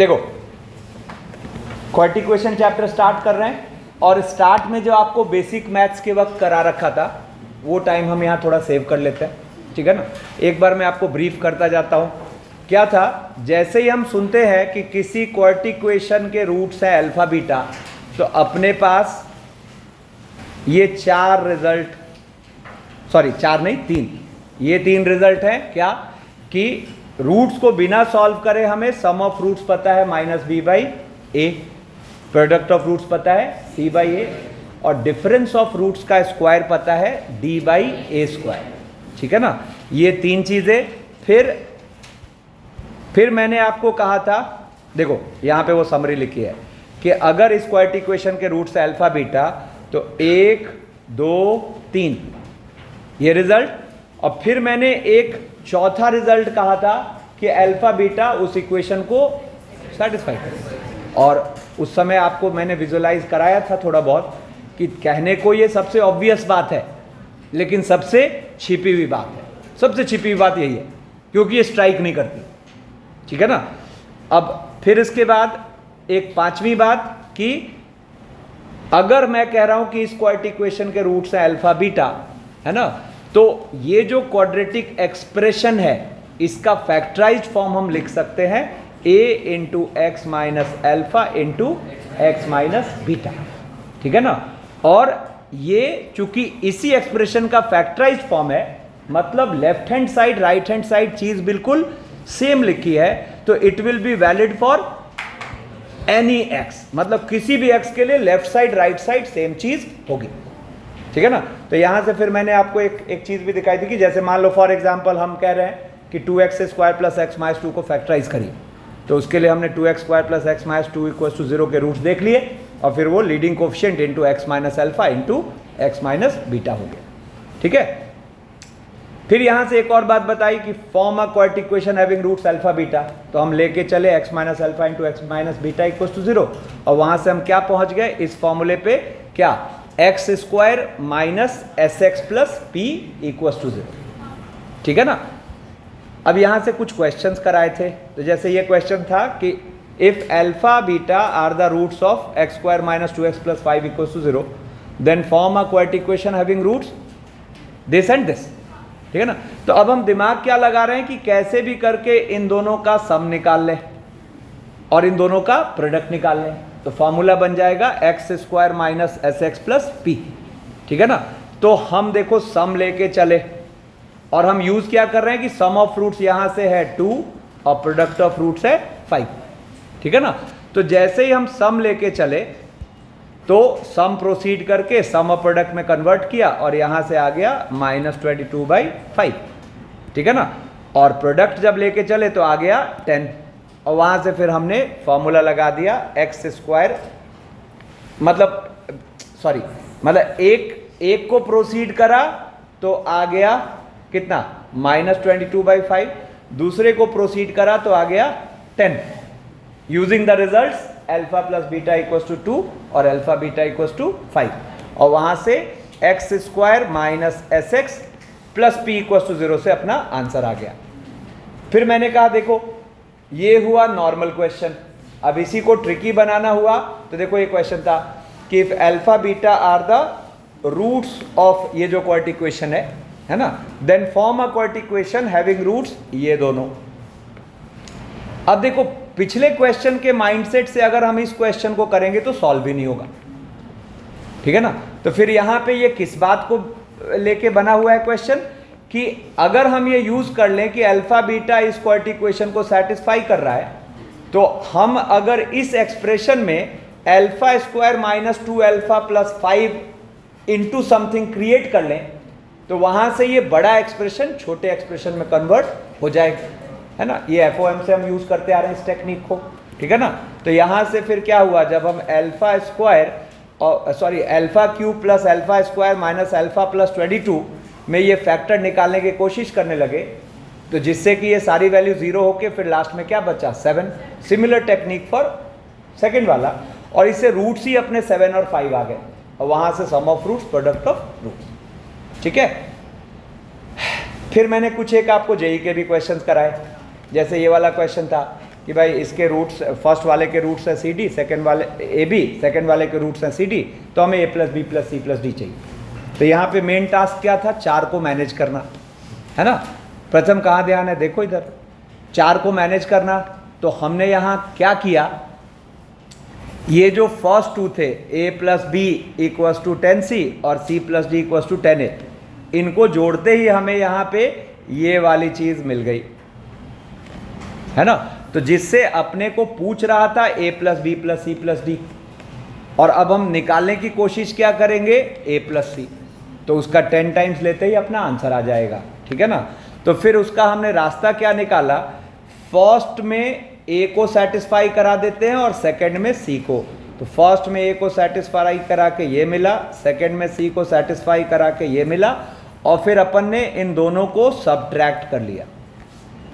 देखो quadratic equation chapter start कर रहे हैं और स्टार्ट में जो आपको बेसिक मैथ्स के वक्त करा रखा था वो टाइम हम यहाँ थोड़ा सेव कर लेते हैं, ठीक है ना। एक बार मैं आपको ब्रीफ करता जाता हूँ। क्या था, जैसे ही हम सुनते हैं कि किसी क्वाड्रेटिक इक्वेशन के रूट्स है अल्फा बीटा, तो अपने पास ये चार रिजल्ट, सॉरी चार नहीं तीन, ये तीन रिजल्ट हैं। क्या कि रूट्स को बिना सॉल्व करे हमें सम ऑफ रूट्स पता है minus B by A, product of roots पता है सी बाई ए, और डिफरेंस ऑफ रूट्स का स्क्वायर पता है डी बाई ए स्क्वायर, ठीक है ना। ये तीन चीज़ें। फिर मैंने आपको कहा था, देखो यहाँ पे वो समरी लिखी है कि अगर इस क्वाड्रेटिक इक्वेशन के रूट्स है अल्फा बीटा तो 1 2 3 ये रिजल्ट, और फिर मैंने एक चौथा रिजल्ट कहा था कि अल्फा बीटा उस इक्वेशन को सेटिस्फाई करे। और उस समय आपको मैंने विजुलाइज कराया था थोड़ा बहुत कि कहने को ये सबसे ऑब्वियस बात है, लेकिन सबसे छिपी हुई बात है। सबसे छिपी हुई बात यही है क्योंकि ये स्ट्राइक नहीं करती, ठीक है ना। अब फिर इसके बाद एक पांचवी बात कि अगर मैं कह रहा हूं कि इस क्वाड्रेटिक इक्वेशन के रूट्स है अल्फा बीटा, है ना, तो ये जो क्वाड्रेटिक एक्सप्रेशन है इसका फैक्टराइज्ड फॉर्म हम लिख सकते हैं a into x minus alpha into x minus beta, ठीक है ना। और ये चूंकि इसी एक्सप्रेशन का फैक्टराइज्ड फॉर्म है, मतलब left hand side right hand side चीज बिल्कुल सेम लिखी है, तो it will be valid for any x, मतलब किसी भी एक्स के लिए left side right side same चीज होगी, ठीक है ना। तो यहां से फिर मैंने आपको एक चीज भी दिखाई थी कि जैसे मान लो फॉर एग्जांपल हम कह रहे हैं कि 2x square plus x minus 2 को फैक्टराइज करिए, तो उसके लिए हमने 2x square plus x minus 2 equal to 0 के रूट्स देख लिए और फिर वो leading coefficient into x minus alpha into x minus beta हो गया, ठीक है। फिर यहां से एक और बात बताई कि form a quadratic equation having roots alpha beta, तो हम लेके चले x minus alpha into x minus beta equal to 0, और वहां से हम क्या पहुंच गए इस फॉर्मूले पे, क्या, x square minus S x plus P equal to 0, ठीक है ना। अब यहां से कुछ क्वेश्चंस कराए थे, तो जैसे ये क्वेश्चन था कि if alpha beta are the roots of x square minus 2x plus 5 equal to 0 then form a quadratic equation having roots this and this, ठीक है ना। तो अब हम दिमाग क्या लगा रहे हैं कि कैसे भी करके इन दोनों का सम निकाल लें और इन दोनों का प्रोडक्ट निकाल लें, तो फॉर्मूला बन जाएगा x square minus S x plus P, ठीक है ना। तो हम देखो सम लेके चले और हम यूज क्या कर रहे हैं कि सम ऑफ रूट्स यहां से है 2 और प्रोडक्ट ऑफ रूट्स है 5, ठीक है ना। तो जैसे ही हम सम लेके चले तो सम प्रोसीड करके सम ऑफ प्रोडक्ट में कन्वर्ट किया और यहां से आ गया -22/5, ठीक है ना। और प्रोडक्ट जब लेके चले तो आ गया 10, और वहां से फिर हमने फॉर्मूला लगा दिया एक्स स्क्वायर, मतलब एक को प्रोसीड करा तो आ गया कितना -22/5, दूसरे को प्रोसीड करा तो आ गया 10, using the results alpha plus beta equals to 2 और अल्फा बीटा इक्वल्स टू 5, और वहां से x square minus S x plus P equals to 0 से अपना आंसर आ गया। फिर मैंने कहा देखो ये हुआ नॉर्मल क्वेश्चन, अब इसी को ट्रिकी बनाना हुआ, तो देखो ये क्वेश्चन था कि if alpha beta are the roots of ये जो क्वाड्रेटिक इक्वेशन है ना, then form a quadratic equation having roots ये दोनों। अब देखो पिछले क्वेश्चन के माइंडसेट से अगर हम इस क्वेश्चन को करेंगे तो सॉल्व भी नहीं होगा, ठीक है ना। तो फिर यहां पे ये किस बात को लेके बना हुआ है क्वेश्चन कि अगर हम ये यूज कर लें कि अल्फा बीटा इस क्वाड्रेटिक इक्वेशन को सेटिस्फाई कर रहा है, तो हम अगर इस एक्सप्रेशन में alpha square minus 2 alpha plus 5 into something create कर लें तो वहां से ये बड़ा एक्सप्रेशन छोटे एक्सप्रेशन में कन्वर्ट हो जाएगा, है ना। ये FOM से हम यूज करते आ रहे हैं इस टेक्निक को, ठीक है ना। तो यहां से फिर क्या हुआ, जब हम अल्फा स्क्वायर और alpha cube plus alpha square minus alpha plus 22 में ये फैक्टर निकालने की कोशिश करने लगे, तो जिससे कि ये सारी वैल्यू 0 होके फिर लास्ट में क्या बचा 7, सिमिलर टेक्निक फॉर सेकेंड वाला, और इससे रूट्स ही अपने 7 और 5 आ गए, और वहां से sum of roots product of roots, ठीक है। फिर मैंने कुछ एक आपको जेई के भी क्वेश्चंस कराए, जैसे ये वाला क्वेश्चन था कि भाई इसके रूट्स, फर्स्ट वाले के रूट्स है सी डी, सेकेंड वाले ए बी, सेकेंड वाले के रूट्स हैं सी डी, तो हमें A plus B plus C plus D चाहिए। तो यहाँ पे मेन टास्क क्या था, 4 को मैनेज करना, है ना। प्रथम कहाँ ध्यान है, देखो इधर, 4 को मैनेज करना। तो हमने यहाँ क्या किया, ये जो फर्स्ट 2 थे a plus B equals to 10c और c plus D equals to 10a, इनको जोड़ते ही हमें यहाँ पे ये वाली चीज़ मिल गई, है ना। तो जिससे अपने को पूछ रहा था a plus B plus C plus D, और अब हम निकालने की कोशिश क्या करेंगे, a प्लस सी, तो उसका 10 टाइम्स लेते ही अपना आंसर आ जाएगा, ठीक है ना। तो फिर उसका हमने रास्ता क्या निकाला, फर्स्ट में a को सेटिस्फाई करा देते हैं और सेकंड में c को। तो फर्स्ट में a को सेटिस्फाई करा के ये मिला, सेकंड में c को सेटिस्फाई करा के ये मिला, और फिर अपन ने इन दोनों को सबट्रैक्ट कर लिया,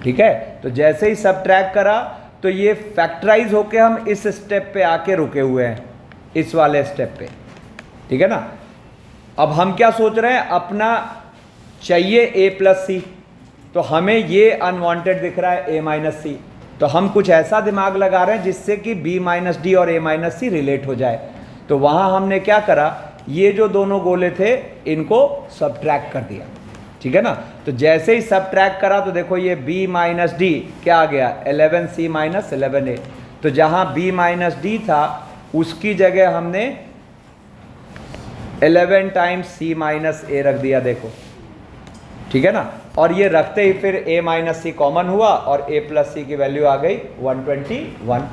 ठीक है। तो जैसे ही सबट्रैक्ट करा तो ये फैक्टराइज होके हम इस स्टेप पे आके रुके हुए हैं, इस वाले स्टेप पे, ठीक है ना। अब हम क्या सोच रहे हैं, अपना चाहिए a प्लस सी, तो हमें ये अनवांटेड दिख रहा है a माइनस सी, तो हम कुछ ऐसा दिमाग लगा रहे हैं जिससे कि b माइनस डी और a माइनस सी रिलेट हो जाए। तो वहाँ हमने क्या करा, ये जो दोनों गोले थे इनको सबट्रैक्ट कर दिया, ठीक है ना। तो जैसे ही सबट्रैक्ट करा तो देखो ये b माइनस डी क्या आ गया, 11c माइनस 11a। तो जहाँ b माइनस डी था उसकी जगह हमने 11 टाइम्स c माइनस a रख दिया, देखो, ठीक है ना। और ये रखते ही फिर a माइनस सी कॉमन हुआ और a प्लस सी की वैल्यू आ गई 121,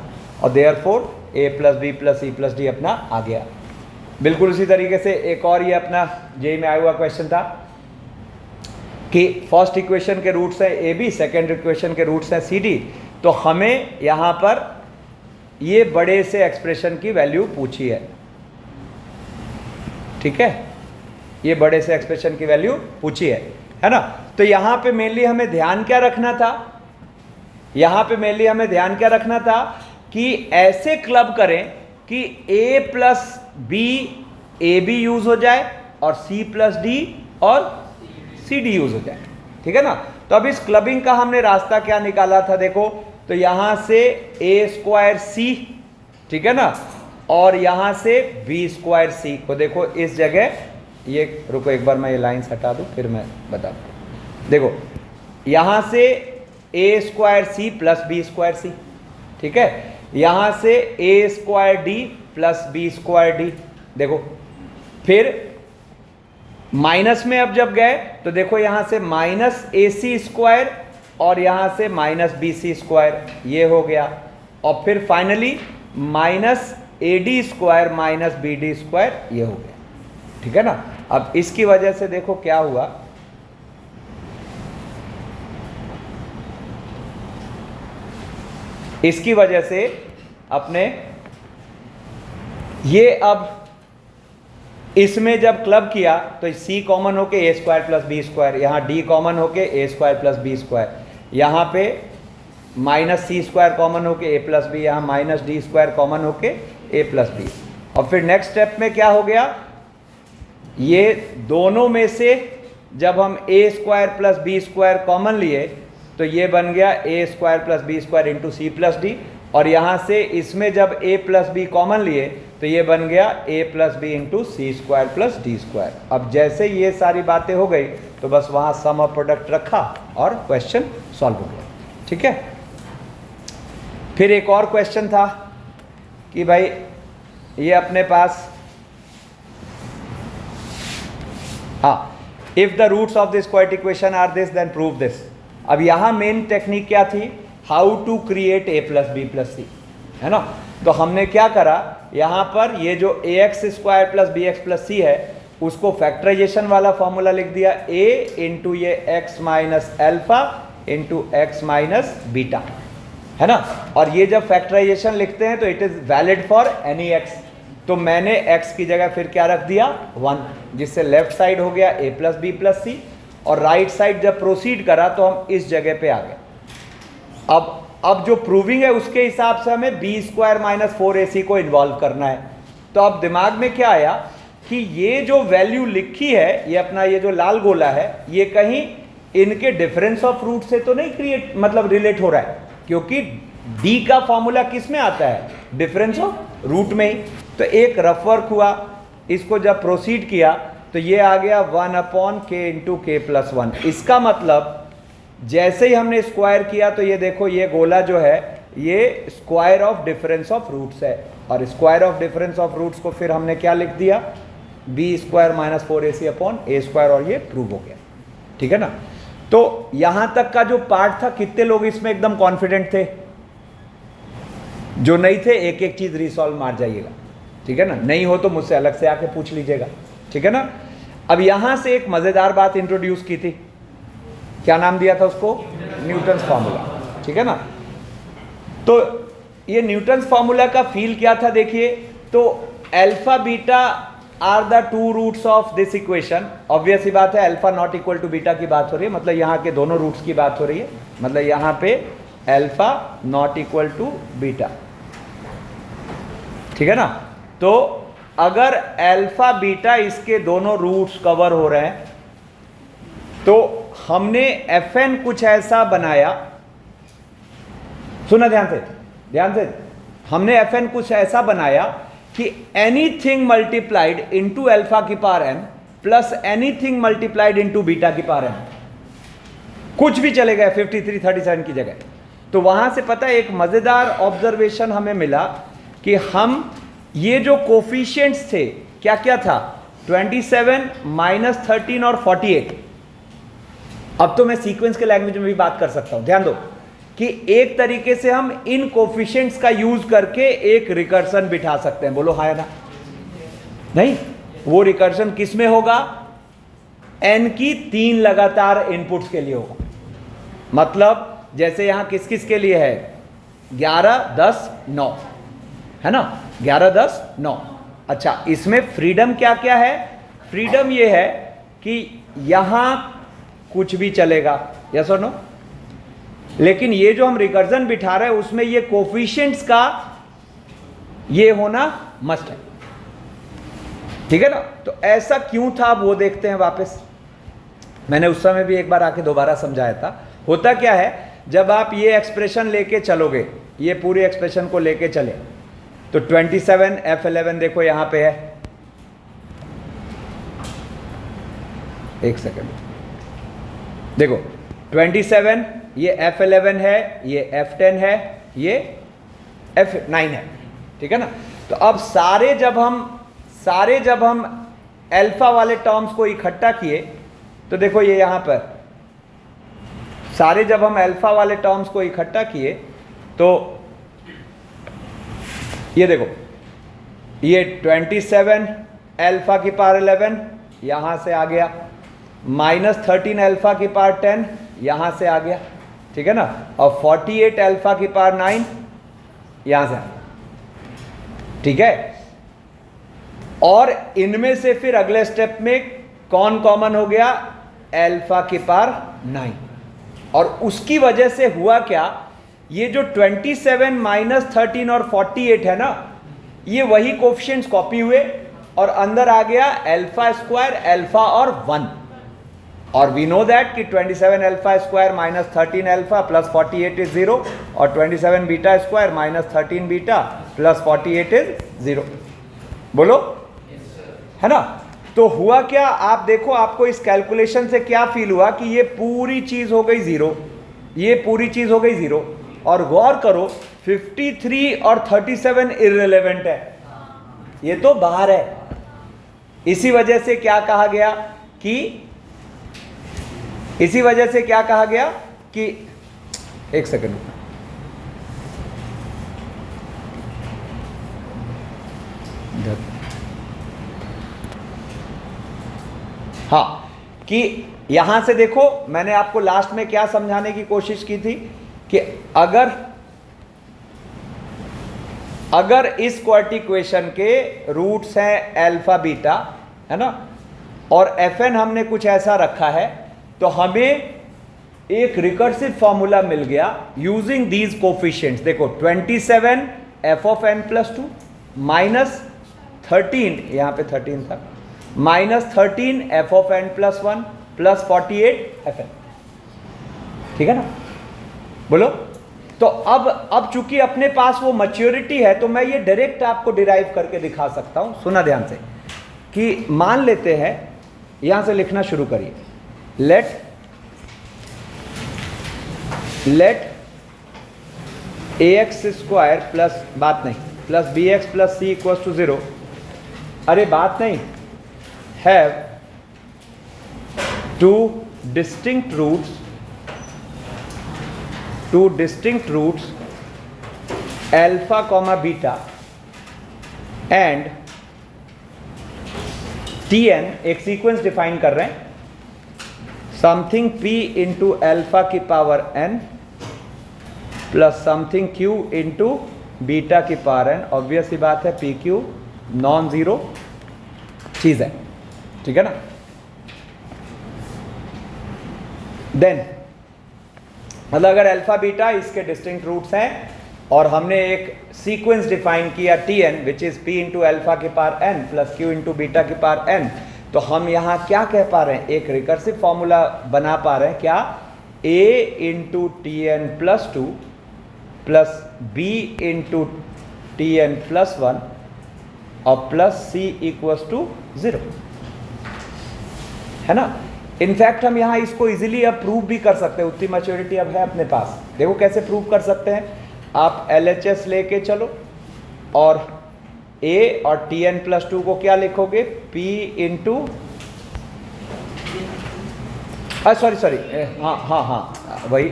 और therefore a plus B plus C plus D अपना आ गया। बिल्कुल उसी तरीके से एक और ये अपना जेई में आया हुआ क्वेश्चन था कि फर्स्ट इक्वेशन के रूट्स हैं ए बी, सेकेंड इक्वेशन के रूट्स हैं सी डी, तो हमें यहाँ पर ये बड़े से एक्सप्रेशन की वैल्यू पूछी है, ठीक है, ये बड़े से एक्सप्रेशन की वैल्यू पूछी है ना। तो यहाँ पे मेनली हमें ध्यान क्या रखना था, यहाँ पे मेनली हमें ध्यान क्या रखना था कि ऐसे क्लब करें कि a plus B A B use हो जाए और c प्लस डी और सी डी यूज हो जाए, ठीक है ना। तो अब इस क्लबिंग का हमने रास्ता क्या निकाला था, देखो, तो यहाँ से a स्क्वायर सी, ठीक है ना, और यहाँ से b स्क्वायर सी को देखो इस जगह, ये रुको एक बार मैं ये लाइन्स हटा दूँ फिर मैं बता दूँ। देखो यहाँ से a square C plus B square C, ठीक है, यहाँ से a square D plus B square D, देखो फिर माइनस में अब जब गए तो देखो यहाँ से माइनस ए सी स्क्वायर और यहाँ से माइनस बी सी स्क्वायर, ये हो गया, और फिर finally minus A D square minus B D square, ये हो गया, ठीक है ना। अब इसकी वजह से देखो क्या हुआ, इसकी वजह से अपने ये अब इसमें जब क्लब किया तो c कॉमन होके ए स्क्वायर प्लस बी स्क्वायर, यहाँ d कॉमन होके ए स्क्वायर प्लस बी स्क्वायर, यहाँ पे माइनस सी स्क्वायर कॉमन होके ए प्लस बी, यहाँ माइनस डी स्क्वायर कॉमन होके ए प्लस बी। और फिर नेक्स्ट स्टेप में क्या हो गया, ये दोनों में से जब हम A square plus B square common लिए तो ये बन गया A square plus B square into C plus D, और यहाँ से इसमें जब a प्लस बी कॉमन लिए तो ये बन गया a plus B into C square plus D square. अब जैसे ये सारी बातें हो गई तो बस वहाँ सम ऑफ प्रोडक्ट रखा और क्वेश्चन सॉल्व हो गया, ठीक है। फिर एक और क्वेश्चन था कि भाई ये अपने पास, हाँ, if the roots of this quadratic equation are this then prove this. अब यहाँ मेन टेक्निक क्या थी, how to create a plus B plus C, है ना। तो हमने क्या करा, यहाँ पर ये जो A X square plus B X plus C है उसको फैक्टराइजेशन वाला फॉर्मूला लिख दिया, a इंटू ये x minus alpha into x minus beta, है ना। और ये जब फैक्टराइजेशन लिखते हैं तो it is valid for any x, तो मैंने x की जगह फिर क्या रख दिया 1, जिससे लेफ्ट साइड हो गया a प्लस बी प्लस सी, और राइट साइड जब प्रोसीड करा तो हम इस जगह पे आ गए। अब जो प्रूविंग है उसके हिसाब से हमें बी स्क्वायर माइनस 4ac को इन्वॉल्व करना है। तो अब दिमाग में क्या आया कि ये जो वैल्यू लिखी है, ये अपना ये जो लाल गोला है, ये कहीं इनके डिफरेंस ऑफ रूट से तो नहीं क्रिएट मतलब रिलेट हो रहा है, क्योंकि डी का फॉर्मूला किस में आता है, डिफरेंस ऑफ रूट में ही। तो एक रफ वर्क हुआ, इसको जब प्रोसीड किया तो ये आ गया 1/k इंटू k प्लस 1। इसका मतलब जैसे ही हमने स्क्वायर किया तो ये देखो ये गोला जो है ये square of difference of roots है, और square of difference of roots को फिर हमने क्या लिख दिया, B square minus 4ac upon A square, और ये प्रूव हो गया। ठीक है ना। तो यहां तक का जो पार्ट था, कितने लोग इसमें एकदम कॉन्फिडेंट थे? जो नहीं थे एक एक चीज रिसॉल्व मार जाइएगा। ठीक है ना, नहीं हो तो मुझसे अलग से आके पूछ लीजिएगा। ठीक है ना। अब यहां से एक मजेदार बात इंट्रोड्यूस की थी, क्या नाम दिया था उसको, न्यूटन्स फार्मूला। ठीक है ना। तो ये न्यूटन्स फार्मूला का फील क्या था देखिए, तो alpha beta are the two roots of this equation. Obvious ही बात है, alpha not equal to beta की बात हो रही है, मतलब यहाँ के दोनों रूट्स की बात हो रही है, मतलब यहाँ पे alpha not equal to beta. ठीक है ना। तो अगर अल्फा बीटा इसके दोनों रूट्स कवर हो रहे हैं तो हमने fn कुछ ऐसा बनाया, सुना ध्यान से, ध्यान से, हमने fn कुछ ऐसा बनाया कि एनीथिंग मल्टीप्लाइड इंटू अल्फा की power n plus anything multiplied into beta की पावर n, कुछ भी चलेगा 53 37 की जगह। तो वहां से पता है एक मजेदार ऑब्जर्वेशन हमें मिला कि हम ये जो कोफिशिएंट्स थे क्या क्या था, 27 माइनस 13 और 48। अब तो मैं सीक्वेंस के लैंग्वेज में भी बात कर सकता हूं, ध्यान दो कि एक तरीके से हम इन कोफिशिएंट्स का यूज करके एक रिकर्सन बिठा सकते हैं। बोलो हाँ या ना? नहीं, वो रिकर्सन किस में होगा, n की 3 लगातार इनपुट्स के लिए होगा। मतलब जैसे यहां किस किस के लिए है, 11 10 9 है ना, 11 10 9। अच्छा, इसमें फ्रीडम क्या क्या है, फ्रीडम ये है कि यहां कुछ भी चलेगा, यस और नो, लेकिन ये जो हम रिकर्जन बिठा रहे हैं उसमें ये कोफिशिएंट्स का ये होना मस्ट है। ठीक है ना। तो ऐसा क्यों था वो देखते हैं वापस। मैंने उस समय भी एक बार आके दोबारा समझाया था। होता क्या है, जब आप ये एक्सप्रेशन लेके चलोगे, ये पूरी एक्सप्रेशन को लेके चले, तो 27 F11 देखो यहां पे है, एक सेकंड देखो, 27 ये F11 है, ये F10 है, ये F9 है। ठीक है ना। तो अब सारे जब हम अल्फा वाले टर्म्स को इकट्ठा किए तो देखो ये यहां पर सारे जब हम अल्फा वाले टर्म्स को इकट्ठा किए तो ये देखो, ये 27 अल्फा की पावर 11 यहां से आ गया, माइनस 13 अल्फा की पावर 10 यहां से आ गया। ठीक है ना। और 48 अल्फा की पावर 9 यहां से आ गया। ठीक है। और इनमें से फिर अगले स्टेप में कौन कॉमन हो गया, अल्फा की पावर 9। और उसकी वजह से हुआ क्या, ये जो 27 माइनस 13 और 48 है ना, ये वही कोफिशिएंट्स कॉपी हुए और अंदर आ गया अल्फा स्क्वायर, अल्फा और 1। और वी नो दैट कि 27 alpha square minus 13 alpha plus 48 is 0, और 27 beta square minus 13 beta plus 48 is 0। बोलो है ना। तो हुआ क्या, आप देखो, आपको इस कैलकुलेशन से क्या फील हुआ कि ये पूरी चीज हो गई 0, ये पूरी चीज हो गई 0। और गौर करो 53 और 37 इररिलेवेंट है, ये तो बाहर है। इसी वजह से क्या कहा गया कि एक सेकंड, हाँ, कि यहां से देखो मैंने आपको लास्ट में क्या समझाने की कोशिश की थी कि अगर इस क्वाड्रेटिक इक्वेशन के रूट्स हैं अल्फा बीटा, है ना, और fn हमने कुछ ऐसा रखा है, तो हमें एक रिकर्सिव फॉर्मूला मिल गया यूजिंग दीज कोफिशिएंट्स। देखो 27 f of n plus 2 minus 13, यहां पे 13 था, minus 13 f of n plus 1 plus 48 fn। ठीक है ना। बोलो। तो तो अब चूंकि अपने पास वो मैच्योरिटी है तो मैं ये डायरेक्ट आपको डिराइव करके दिखा सकता हूं। सुना ध्यान से कि मान लेते हैं, यहां से लिखना शुरू करिए, लेट ax स्क्वायर प्लस बात नहीं plus bx plus c equal to 0, अरे बात नहीं, have to distinct roots alpha comma beta and tn, एक सीक्वेंस डिफाइन कर रहे हैं, समथिंग p इंटू अल्फा की power n plus something q into beta की पावर n। ऑब्वियस ही बात है पी क्यू नॉन जीरो चीज है, ठीक है ना। देन मतलब अगर अल्फा बीटा इसके डिस्टिंक्ट रूट्स हैं और हमने एक सीक्वेंस डिफाइन किया tn which is p into alpha की power n plus q into beta की पावर n, तो हम यहां क्या कह पा रहे हैं, एक रिकर्सिव फॉर्मूला बना पा रहे हैं क्या, a into T N plus two plus b into T N plus one और प्लस c इक्वल्स टू 0, है ना। इनफैक्ट हम यहां इसको इजीली अब प्रूव भी कर सकते हैं, उतनी मैच्योरिटी अब है अपने पास। देखो कैसे प्रूव कर सकते हैं, आप LHS लेके चलो और a और tn प्लस 2 को क्या लिखोगे, p इंटू सॉरी हाँ वही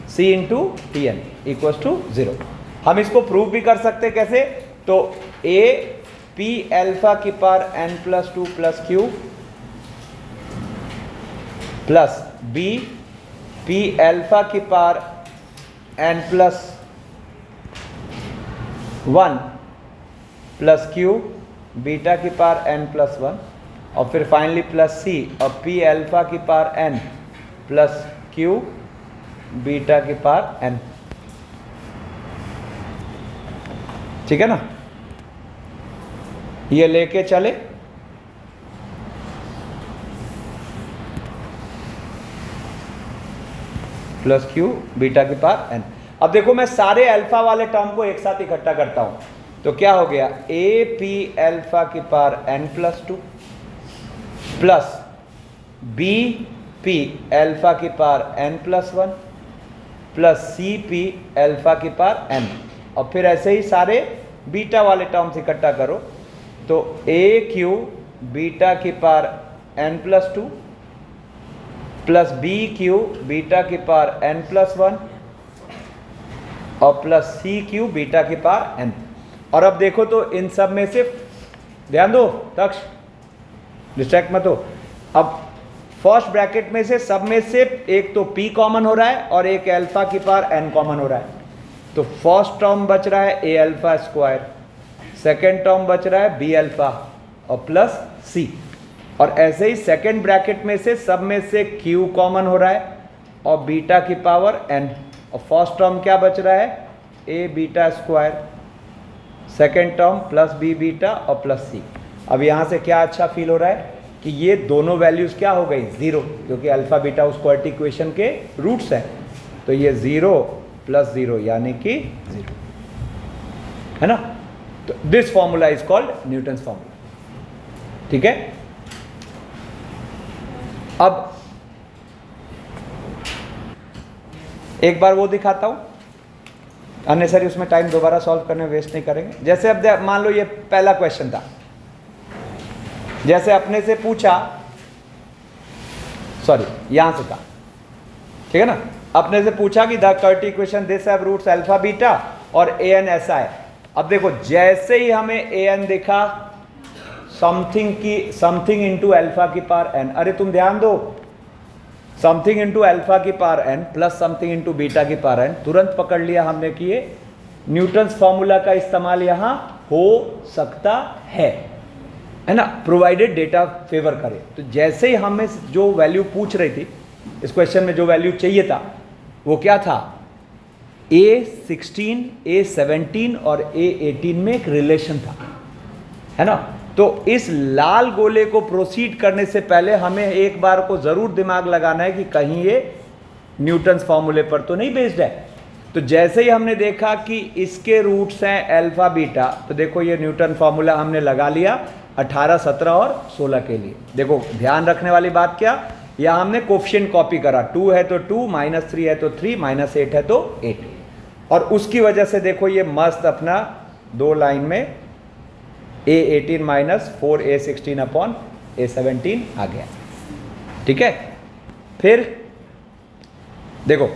c into T N equals to 0। हम इसको प्रूव भी कर सकते हैं कैसे, तो a p अल्फा की power n plus 2 plus q plus b p alpha की power n plus 1 plus q beta की पावर n प्लस 1 और फिर फाइनली प्लस c और p अल्फा की power n plus q beta की power n, ठीक है ना। ये लेके चले, प्लस q बीटा की पावर n। अब देखो मैं सारे अल्फा वाले टर्म को एक साथ इकट्ठा करता हूं, तो क्या हो गया, a p अल्फा की power n plus 2 plus b p alpha की power n plus 1 plus C P alpha की पावर n, और फिर ऐसे ही सारे बीटा वाले टर्म्स इकट्ठा करो, तो ए क्यू बीटा की power n plus 2 plus B Q beta की पावर n प्लस 1 और प्लस सी क्यू बीटा की पावर n। और अब देखो तो इन सब में से, ध्यान दो तक्ष, डिस्ट्रैक्ट मत हो, अब फर्स्ट ब्रैकेट में से सब में से एक तो p कॉमन हो रहा है और एक अल्फा की पावर n कॉमन हो रहा है, तो फर्स्ट टर्म बच रहा है a alpha square, second term बच रहा है b अल्फा और प्लस c, और ऐसे ही सेकेंड ब्रैकेट में से सब में से q कॉमन हो रहा है और बीटा की पावर n, और फर्स्ट टर्म क्या बच रहा है, a beta square, second term plus b beta और प्लस c। अब यहाँ से क्या अच्छा फील हो रहा है कि ये दोनों वैल्यूज क्या हो गई, 0, क्योंकि अल्फा बीटा उस क्वाड्रेटिक इक्वेशन के रूट्स हैं, तो ये 0 प्लस 0 यानी कि 0, है ना। तो this formula is called Newton's formula, ठीक है। अब एक बार वो दिखाता हूं, अननेसेसरी उसमें टाइम दोबारा सॉल्व करने में वेस्ट नहीं करेंगे। जैसे अब मान लो ये पहला क्वेश्चन था, जैसे अपने से पूछा, सॉरी यहां से था, ठीक है ना, अपने से पूछा कि the quadratic equation this have roots alpha beta और an ऐसा है। अब देखो जैसे ही हमें an दिखा, समथिंग इंटू अल्फा की पावर n, अरे तुम ध्यान दो, समथिंग इंटू अल्फा की power n plus something into beta की पावर n, तुरंत पकड़ लिया हमने कि ये न्यूटन्स फॉर्मूला का इस्तेमाल यहां हो सकता है ना, प्रोवाइडेड डेटा फेवर करे। तो जैसे ही हमें जो वैल्यू पूछ रही थी, इस क्वेश्चन में जो वैल्यू चाहिए था वो क्या था, A16, A17 और A18 में एक रिलेशन था, है ना। तो इस लाल गोले को प्रोसीड करने से पहले हमें एक बार को जरूर दिमाग लगाना है कि कहीं ये न्यूटन्स फॉर्मूले पर तो नहीं बेस्ड है। तो जैसे ही हमने देखा कि इसके रूट्स हैं अल्फा बीटा, तो देखो ये न्यूटन फॉर्मूला हमने लगा लिया 18, 17 और 16 के लिए। देखो ध्यान रखने वाली बात क्या, या हमने कोफिशिएंट कॉपी करा, 2 है तो 2, -3 है तो 3, -8 है तो 8, और उसकी वजह से देखो ये मस्त अपना 2 लाइन में A18 - 4A16 अपॉन A17 आ गया। ठीक है, फिर देखो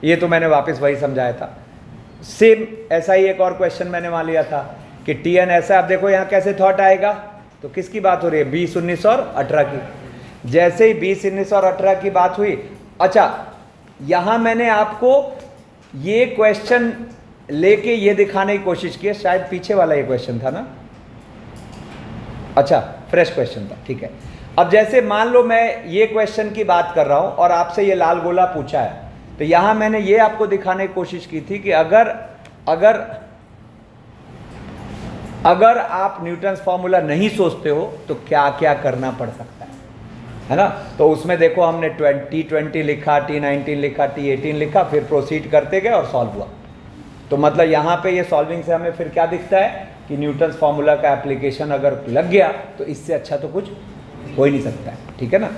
ये तो मैंने वापस वही समझाया था, सेम ऐसा ही एक और क्वेश्चन मैंने मान लिया था कि TN ऐसा। आप देखो यहाँ कैसे थॉट आएगा, तो किसकी बात हो रही है, 20, 19 और 18 की। जैसे ही 20, 19 और 18 की बात हुई, अच्छा यहाँ मैंने आपको ये क्वेश्चन लेके ये दिखाने की कोशिश की है, शायद पीछे वाला ये क्वेश्चन था ना, अच्छा फ्रेश क्वेश्चन था, ठीक है। अब जैसे मान लो मैं ये क्वेश्चन की बात कर रहा हूं और आपसे ये लाल गोला पूछा है, तो यहां मैंने ये आपको दिखाने की कोशिश की थी कि अगर आप न्यूटन्स फॉर्मूला नहीं सोचते हो तो क्या क्या करना पड़ सकता है ना। तो उसमें देखो हमने T20 लिखा, T19 लिखा, T18 लिखा, फिर प्रोसीड करते गए और सॉल्व हुआ। तो मतलब यहाँ पे ये सॉल्विंग से हमें फिर क्या दिखता है कि न्यूटन्स फॉर्मूला का एप्लीकेशन अगर लग गया तो इससे अच्छा तो कुछ हो ही नहीं सकता है, ठीक है ना।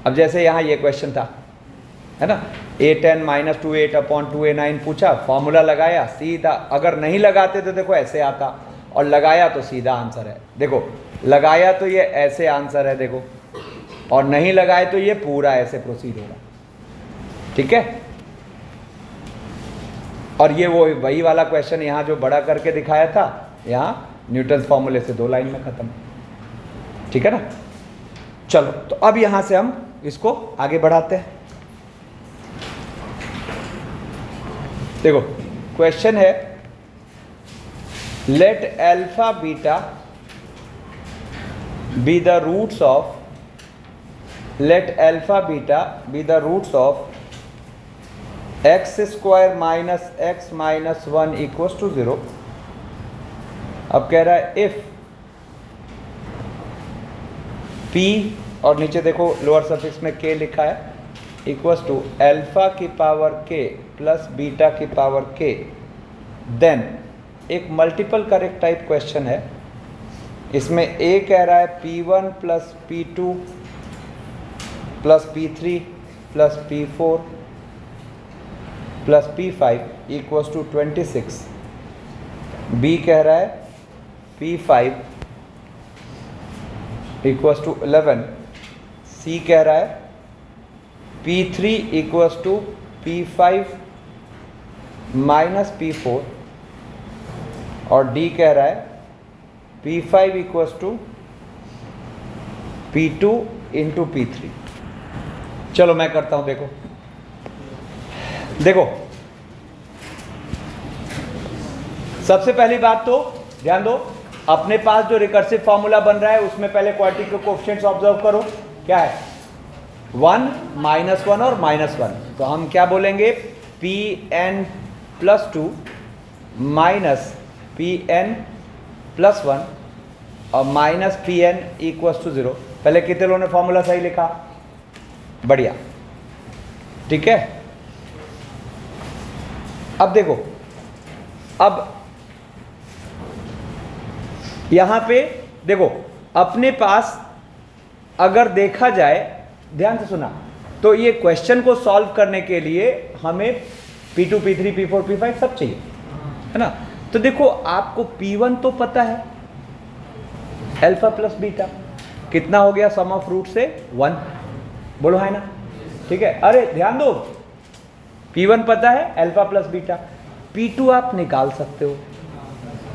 अब जैसे यहाँ ये क्वेश्चन था, है ना, A10 - 2A8 अपॉन 2A9 पूछा, फॉर्मूला लगाया सीधा, अगर नहीं लगाते तो देखो ऐसे आता, और लगाया तो सीधा आंसर है। देखो लगाया तो ये ऐसे आंसर है देखो, और नहीं लगाए तो ये पूरा ऐसे प्रोसीड होगा, ठीक है। और ये वो वही वाला क्वेश्चन यहाँ जो बड़ा करके दिखाया था, यहाँ न्यूटन्स फॉर्मूले से 2 लाइन में खत्म, ठीक है ना। चलो तो अब यहां से हम इसको आगे बढ़ाते हैं। देखो क्वेश्चन है, let alpha beta be the roots of, let alpha beta be the roots of x² - x - 1 = 0। अब कह रहा है इफ P, और नीचे देखो लोअर सफिक्स में K लिखा है, इक्वल्स टू अल्फा की पावर K प्लस बीटा की पावर K, देन एक मल्टीपल करेक्ट टाइप क्वेश्चन है। इसमें A कह रहा है P1 plus P2 plus P3 plus P4 plus P5 equals to 26। B कह रहा है P5 इक्वल्स टू 11। C कह रहा है P3 equals to P5 minus P4, और D कह रहा है P5 equals to P2 into P3। चलो मैं करता हूं, देखो देखो सबसे पहली बात तो ध्यान दो, अपने पास जो रिकर्सिव फॉर्मूला बन रहा है उसमें पहले क्वाड्रेटिक के कोएफिशिएंट्स ऑब्जर्व करो, क्या है 1, -1 और -1। तो हम क्या बोलेंगे, Pn + 2 माइनस Pn + 1 और माइनस Pn = 0। पहले कितने लोगों ने फॉर्मूला सही लिखा, बढ़िया, ठीक है। अब देखो, अब यहां पे देखो अपने पास अगर देखा जाए, ध्यान से सुना, तो ये क्वेश्चन को सॉल्व करने के लिए हमें P2 P3 P4 P5 सब चाहिए, है ना। तो देखो आपको P1 तो पता है, अल्फा प्लस बीटा कितना हो गया, सम ऑफ रूट से 1, बोलो है ना, ठीक है। अरे ध्यान दो, P1 पता है अल्फा प्लस बीटा, P2 आप निकाल सकते हो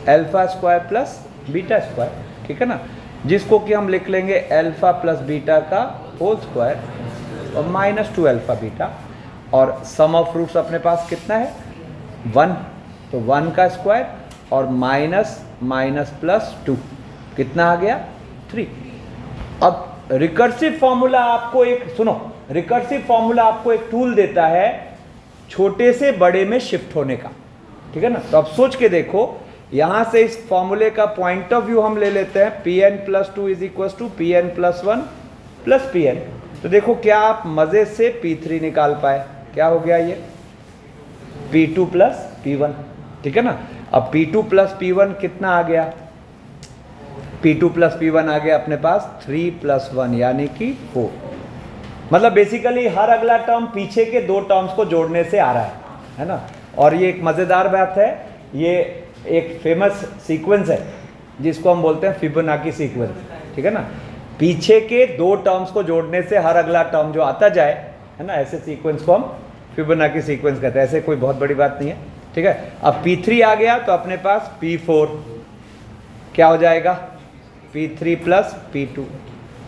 alpha square plus beta square, ठीक है ना, जिसको कि हम लिख लेंगे अल्फा प्लस बीटा का होल स्क्वायर और -2 अल्फा बीटा, और सम ऑफ रूट्स अपने पास कितना है 1, तो 1 का स्क्वायर और माइनस +2 कितना आ गया 3। अब रिकर्सिव फॉर्मूला आपको एक, सुनो, रिकर्सिव फॉर्मूला आपको एक टूल देता है छोटे से बड़े में शिफ्ट होने का, ठीक है ना। तो अब सोच के देखो, यहां से इस फॉर्मूले का पॉइंट ऑफ व्यू हम ले लेते हैं, Pn + 2 = Pn + 1 + Pn। तो देखो क्या आप मजे से P3 निकाल पाए, क्या हो गया ये P2 प्लस P1, ठीक है ना। अब P2 प्लस P1 कितना आ गया, P2 प्लस P1 आ गया अपने पास 3 प्लस 1 यानी कि 4। मतलब बेसिकली हर अगला टर्म पीछे के दो टर्म्स को जोड़ने से आ रहा है ना। और ये एक मज़ेदार बात है, ये एक फेमस सीक्वेंस है जिसको हम बोलते हैं फिबोनाची सीक्वेंस, ठीक है ना। पीछे के दो टर्म्स को जोड़ने से हर अगला टर्म जो आता जाए, है ना, ऐसे सीक्वेंस को हम फिबोनाची सीक्वेंस कहते हैं। ऐसे कोई बहुत बड़ी बात नहीं है, ठीक है। अब P3 आ गया तो अपने पास P4 क्या हो जाएगा, P3 प्लस P2,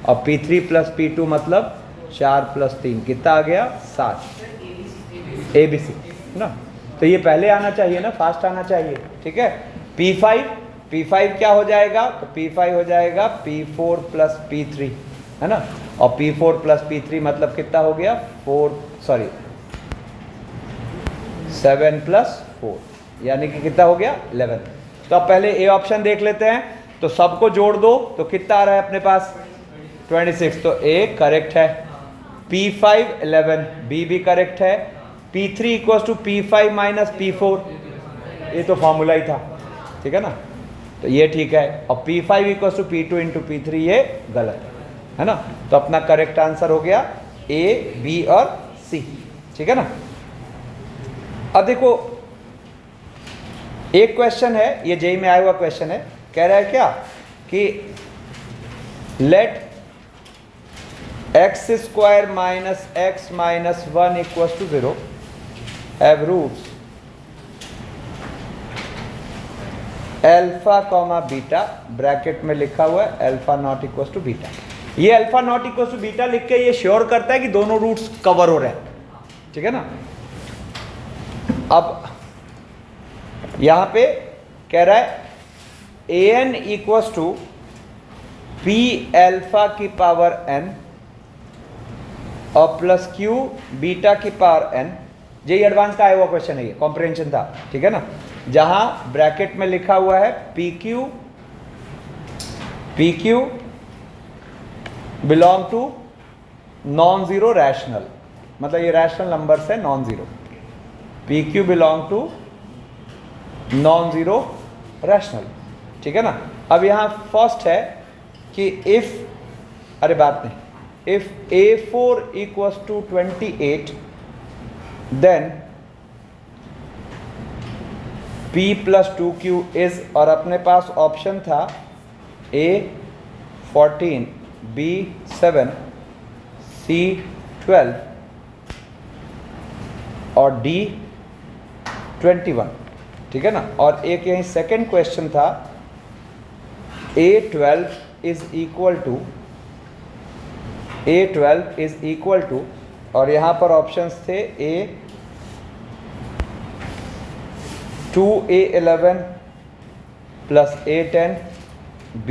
और P3 प्लस P2 मतलब 4 प्लस 3 कितना आ गया, 7, ABC ना। तो ये पहले आना चाहिए ना, फास्ट आना चाहिए, ठीक है। P5 क्या हो जाएगा, तो P5 हो जाएगा P4 प्लस P3, है ना। और P4 प्लस P3 मतलब कितना हो गया, 7 प्लस 4 यानी कि कितना हो गया, 11। तो अब पहले ए ऑप्शन देख लेते हैं, तो सबको जोड़ दो तो कितना आ रहा है अपने पास, 26, तो ए करेक्ट है। P5 11, बी भी करेक्ट है। P3 equals to P5 minus P4, ये तो फॉर्मूला ही था, ठीक है ना, तो ये ठीक है। और P5 equals to P2 into P3 ये गलत है ना। तो अपना करेक्ट आंसर हो गया A, B और C, ठीक है ना। अब देखो एक क्वेश्चन है, ये जेई में आया हुआ क्वेश्चन है, कह रहा है क्या कि let x square minus x minus 1 equals to 0 have roots alpha comma beta, bracket में लिखा हुआ है alpha not equals to beta. ये alpha not equals to beta लिख के ये श्योर करता है कि दोनों रूट्स कवर हो रहे हैं, ठीक है ना। अब यहां पे कह रहा है an equals to p alpha की पावर n और प्लस q बीटा की पावर n। ये एडवांस का आया हुआ क्वेश्चन है, ये कॉम्प्रिहेंशन था, ठीक है ना। जहां ब्रैकेट में लिखा हुआ है PQ belong to non zero rational, मतलब ये रैशनल नंबर्स है non zero. PQ belong to non zero rational, ठीक है ना। अब यहां फर्स्ट है कि इफ, अरे बात नहीं, if A4 equals to 28 then P plus 2Q is, और अपने पास ऑप्शन था A 14, B 7, C 12 और D 21, ठीक है ना। और एक यही सेकंड क्वेश्चन था A12 इज इक्वल टू, और यहां पर ऑप्शंस थे A2A11 plus A10, B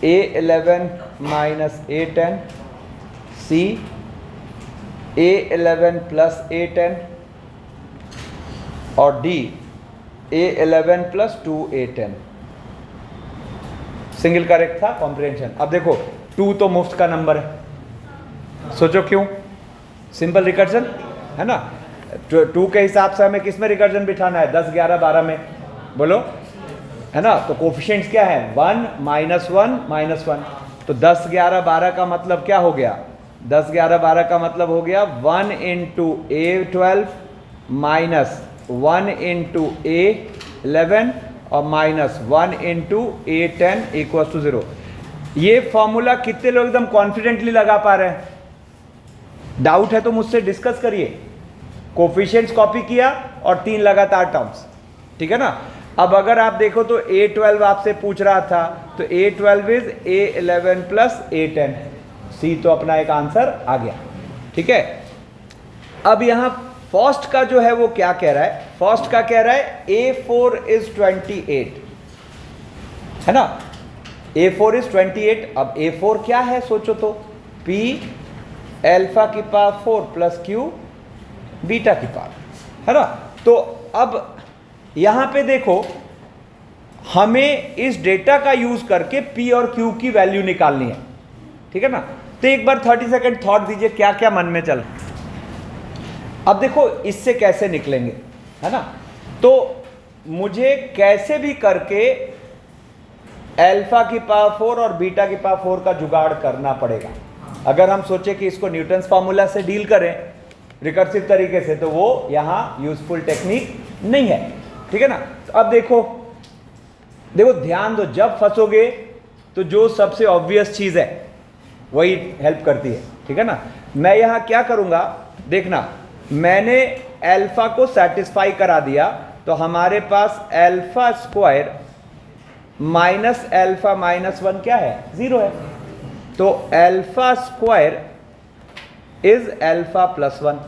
A11 minus A10, C A11 plus A10 और D A11 plus 2A10। Single correct था, कॉम्प्रिहेंशन। अब देखो 2 तो मुफ्त का नंबर है, सोचो क्यों, सिंपल रिकर्जन है ना। 2 के हिसाब से हमें किस में रिकर्जन बिठाना है, 10, 11, 12 में, बोलो, है ना। तो कोफिशिएंट्स क्या है, 1, -1, -1। तो 10, 11, 12 का मतलब क्या हो गया, 10, 11, 12 का मतलब हो गया 1 into A12 minus 1 into A11 और minus 1 into A10 equals to 0। ये फॉर्मूला कितने लोग एकदम कॉन्फिडेंटली लगा पा रहे हैं, डाउट है तो मुझसे डिस्कस करिए। कोफिशिएंट्स कॉपी किया और 3 लगातार टर्म्स, ठीक है ना। अब अगर आप देखो तो A12 आपसे पूछ रहा था, तो A12 is A11 plus A10, C तो अपना एक आंसर आ गया, ठीक है। अब यहां फर्स्ट का जो है वो क्या कह रहा है, फर्स्ट का कह रहा है A4 इज 28, है ना। A4 is 28। अब A4 क्या है सोचो तो, P अल्फा की पावर 4 प्लस Q बीटा की पावर, है ना। तो अब यहां पे देखो हमें इस डेटा का यूज करके P और Q की वैल्यू निकालनी है, ठीक है ना। तो एक बार 30 सेकंड थॉट दीजिए क्या क्या मन में चल। अब देखो इससे कैसे निकलेंगे, है ना। तो मुझे कैसे भी करके अल्फा की पावर 4 और बीटा की पावर 4 का जुगाड़ करना पड़ेगा। अगर हम सोचे कि इसको न्यूटन्स फार्मूला से डील करें रिकर्सिव तरीके से, तो वो यहाँ यूजफुल टेक्निक नहीं है, ठीक है ना। तो अब देखो ध्यान दो, जब फंसोगे तो जो सबसे ऑब्वियस चीज है वही हेल्प करती है, ठीक है ना। मैं यहां क्या करूंगा, देखना, मैंने अल्फा को सेटिस्फाई करा दिया, तो हमारे पास alpha square minus alpha minus 1 क्या है, 0 है। तो alpha square is alpha plus 1।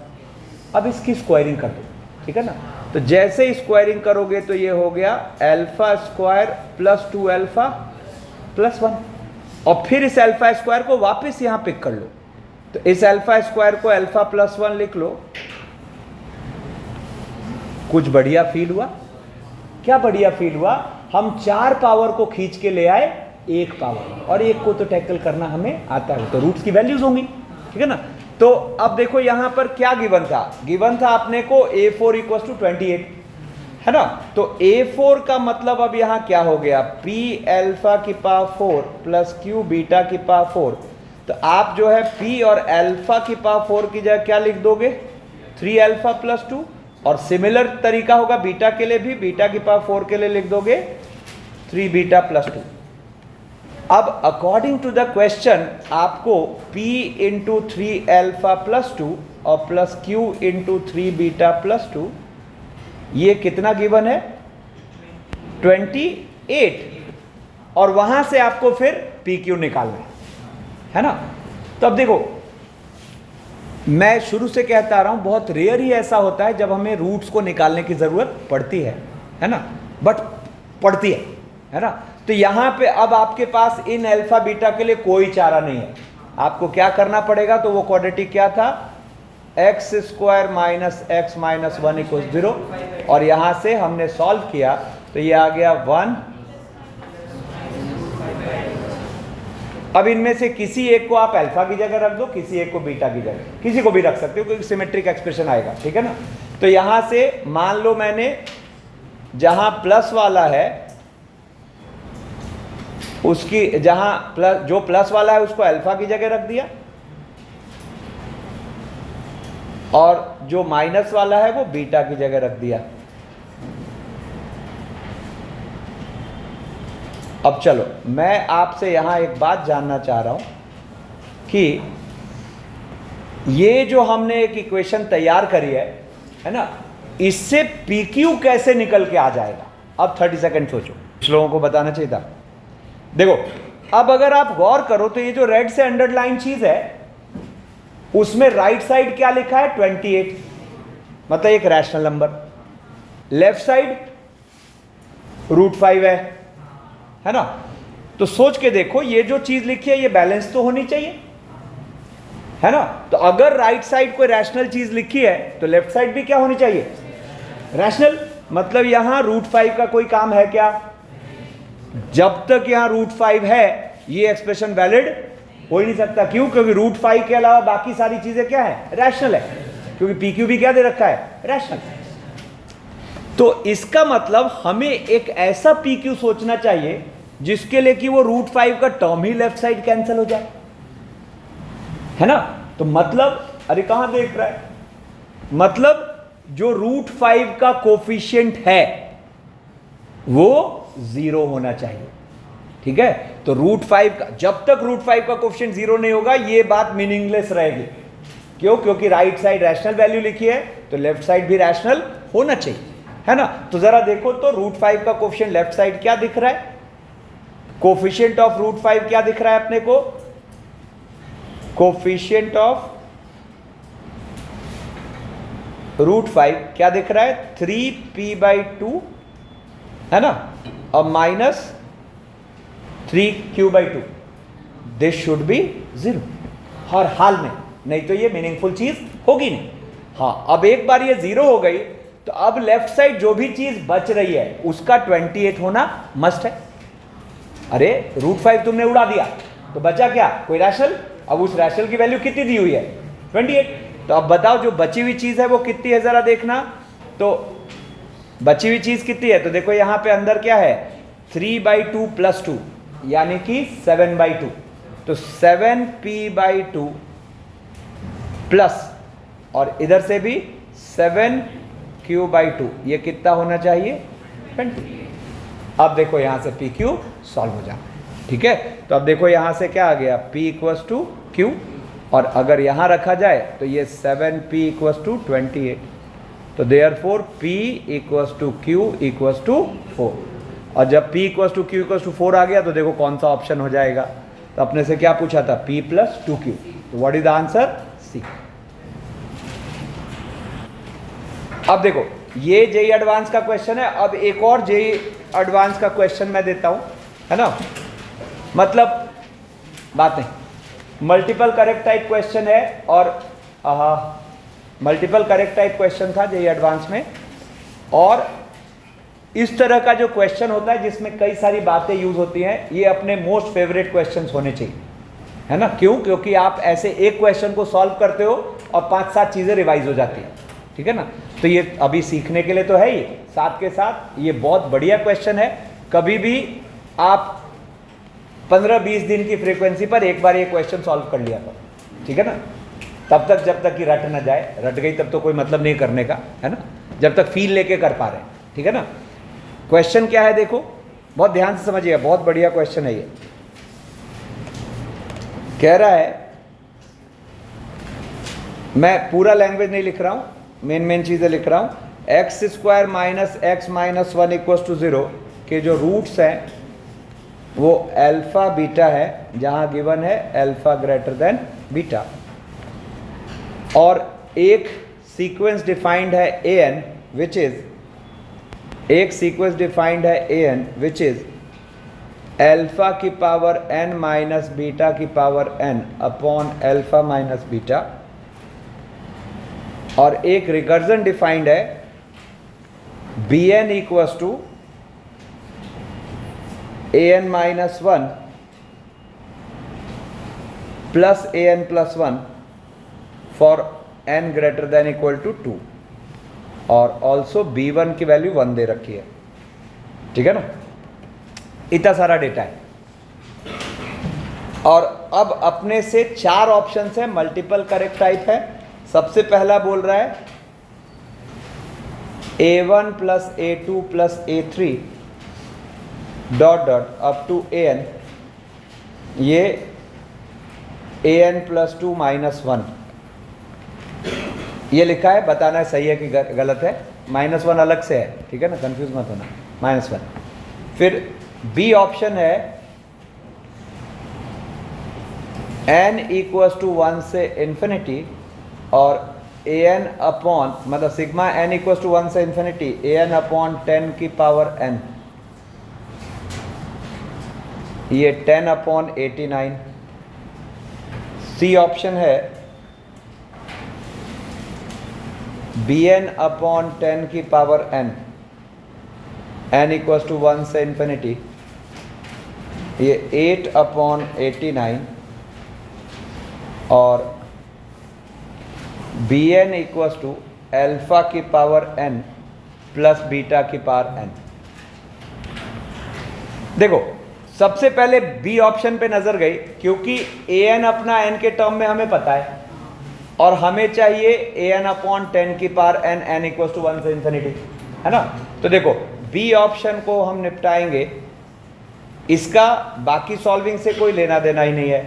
अब इसकी स्क्वायरिंग कर दो, ठीक है ना। तो जैसे ही स्क्वायरिंग करोगे तो ये हो गया alpha square plus 2 alpha plus 1, और फिर इस अल्फा स्क्वायर को वापस यहां पिक कर लो। तो इस अल्फा स्क्वायर को अल्फा प्लस 1 लिख लो। कुछ बढ़िया फील हुआ? क्या बढ़िया फील हुआ? हम 4 पावर को खींच के ले आए 1 पावर, और 1 को तो टैकल करना हमें आता है, तो रूट्स की वैल्यूज होंगी, ठीक है ना। तो अब देखो यहां पर क्या गिवन था, गिवन था अपने को a4 इक्वल टू 28, है ना। तो a4 का मतलब अब यहां क्या हो गया, p अल्फा की पावर 4 प्लस q बीटा की पावर 4। तो आप जो है p और अल्फा की पावर 4 की जगह क्या लिख दोगे, 3 अल्फा प्लस 2, और सिमिलर तरीका होगा बीटा के लिए भी, बीटा की पावर 4 के लिए लिख दोगे 3 बीटा प्लस 2। अब अकॉर्डिंग टू द क्वेश्चन आपको p इंटू 3 अल्फा प्लस 2 और plus q into 3 beta plus 2, ये कितना गिवन है, 28, और वहां से आपको फिर pq निकालना है ना। तो अब देखो, मैं शुरू से कहता आ रहा हूं, बहुत रेयर ही ऐसा होता है जब हमें रूट्स को निकालने की जरूरत पड़ती है ना, बट पड़ती है ना। तो यहां पे अब आपके पास इन अल्फा बीटा के लिए कोई चारा नहीं है, आपको क्या करना पड़ेगा, तो वो क्वाड्रेटिक क्या था, x square minus x minus 1 equal 0, और यहां से हमने सॉल्व किया तो ये आ गया 1। अब इनमें से किसी एक को आप अल्फा की जगह रख दो, किसी एक को बीटा की जगह, किसी को भी रख सकते हो, क्योंकि सिमेट्रिक एक्सप्रेशन आएगा, ठीक है ना। तो यहां से मान लो मैंने जहां प्लस वाला है उसकी जहां प्लस, जो प्लस वाला है उसको अल्फा की जगह रख दिया, और जो माइनस वाला है वो बीटा की जगह रख दिया। अब चलो, मैं आपसे यहां एक बात जानना चाह रहा हूं कि ये जो हमने एक इक्वेशन तैयार करी है ना, इससे PQ कैसे निकल के आ जाएगा। अब 30 सेकंड सोचो, कुछ लोगों को बताना चाहिए था। देखो, अब अगर आप गौर करो तो ये जो रेड से अंडरलाइन चीज है उसमें राइट साइड क्या लिखा है, 28, मतलब एक रैशनल नंबर। लेफ्ट साइड √5 है ना। तो सोच के देखो, ये जो चीज लिखी है ये बैलेंस तो होनी चाहिए, है ना। तो अगर राइट साइड कोई रैशनल चीज लिखी है तो लेफ्ट साइड भी क्या होनी चाहिए, रैशनल। मतलब यहां √5 का कोई काम है क्या, जब तक यहां √5 है ये एक्सप्रेशन वैलिड हो ही नहीं सकता। क्यों? क्योंकि √5 के अलावा बाकी सारी चीजें क्या है, रैशनल है, क्योंकि PQ भी क्या दे रखा है, रैशनल। तो इसका मतलब हमें एक ऐसा PQ सोचना चाहिए जिसके लिए कि वो √5 का टर्म ही लेफ्ट साइड कैंसिल हो जाए, है ना। तो मतलब, अरे कहां देख रहा है, मतलब जो √5 का कोफिशिएंट है वो 0 होना चाहिए, ठीक है। तो √5 का, जब तक √5 का कोफिशिएंट 0 नहीं होगा ये बात मीनिंगलेस रहेगी। क्यों? क्योंकि राइट साइड रैशनल वैल्यू लिखी है तो लेफ्ट साइड भी रैशनल होना चाहिए, है ना। तो जरा देखो तो √5 का कोफिशिएंट लेफ्ट साइड क्या दिख रहा है, कोफिशिएंट ऑफ √5 क्या दिख रहा है अपने को, कोफिशिएंट ऑफ √5 क्या दिख रहा है, 3p/2, है ना, और minus 3q/2। This should be 0 हर हाल में, नहीं तो ये मीनिंगफुल चीज होगी नहीं। हाँ, अब एक बार ये 0 हो गई तो अब लेफ्ट साइड जो भी चीज बच रही है उसका 28 होना मस्ट है। अरे √5 तुमने उड़ा दिया तो बचा क्या, कोई रैशनल। अब उस रैशनल की वैल्यू कितनी दी हुई है, 28। तो अब बताओ जो बची हुई चीज़ है वो कितनी है, ज़रा देखना। तो बची हुई चीज़ कितनी है, तो देखो यहाँ पे अंदर क्या है 3/2 + 2 यानी कि 7/2। तो 7p/2 प्लस और इधर से भी 7q/2, ये कितना होना चाहिए 20। अब देखो यहाँ से pq सॉल्व हो जाए, ठीक है। तो अब देखो यहाँ से क्या आ गया p = q, और अगर यहाँ रखा जाए तो ये 7p = 28। तो देयरफॉर p = q = 4। और जब p = q = 4 आ गया तो देखो कौन सा ऑप्शन हो जाएगा। तो अपने से क्या पूछा था p + 2q, तो what is the answer C. अब देखो ये जेईई एडवांस का क्वेश्चन है। अब एक और जेईई एडवांस का क्वेश्चन मैं देता हूं, है ना, मतलब बात नहीं, मल्टीपल करेक्ट टाइप क्वेश्चन है। और मल्टीपल करेक्ट टाइप क्वेश्चन था जेईई एडवांस में। और इस तरह का जो क्वेश्चन होता है जिसमें कई सारी बातें यूज होती हैं, ये अपने मोस्ट फेवरेट क्वेश्चंस होने चाहिए, है ना। क्यों? क्योंकि आप ऐसे एक क्वेश्चन को सॉल्व करते हो और 5-7 चीजें रिवाइज हो जाती हैं, ठीक है ना। तो ये अभी सीखने के लिए तो है ही, साथ के साथ ये बहुत बढ़िया क्वेश्चन है। कभी भी आप 15-20 दिन की फ्रीक्वेंसी पर एक बार ये क्वेश्चन सॉल्व कर लिया करो, ठीक है ना। तब तक जब तक कि रट ना जाए, रट गई तब तो कोई मतलब नहीं करने का, है ना, जब तक फील लेके कर पा रहे हैं, ठीक है ना। क्वेश्चन क्या है देखो, बहुत ध्यान से समझिएगा, बहुत बढ़िया क्वेश्चन है ये। कह रहा है, मैं पूरा लैंग्वेज नहीं लिख रहा हूं, मेन चीजें लिख रहा हूं। x² - x - 1 = 0 के जो रूट्स हैं वो अल्फा बीटा है, जहां गिवन है अल्फा > बीटा। और एक सीक्वेंस डिफाइंड है an विच इज, एक सीक्वेंस डिफाइंड है an विच इज अल्फा की पावर n माइनस बीटा की power n upon alpha minus beta. और एक रिकर्जन डिफाइंड है bn = an - 1 plus an + 1 for n > 2। और ऑल्सो b1 की वैल्यू 1 दे रखी है, ठीक है ना। इतना सारा डेटा है। और अब अपने से 4 ऑप्शंस है, मल्टीपल करेक्ट टाइप है। सबसे पहला बोल रहा है a1 + a2 + a3 up to an, ये an + 2 - 1 ये लिखा है। बताना है सही है कि गलत है। -1 अलग से है, ठीक है ना, कंफ्यूज मत होना, -1। फिर बी ऑप्शन है n = 1 से इन्फिनिटी और an अपॉन, मतलब सिग्मा n = 1 से इन्फिनिटी an अपॉन 10 की पावर n, ये 10/89। सी ऑप्शन है bn अपॉन 10 की पावर n, n = 1 से इन्फिनिटी, ये 8/89। और bn = अल्फा की पावर n प्लस बीटा की पावर n। देखो सबसे पहले बी ऑप्शन पे नजर गई, क्योंकि an अपना n के टर्म में हमें पता है और हमें चाहिए an अपॉन 10 की पावर n, n = 1 से इन्फिनिटी, है ना। तो देखो बी ऑप्शन को हम निपटाएंगे, इसका बाकी सॉल्विंग से कोई लेना देना ही नहीं है।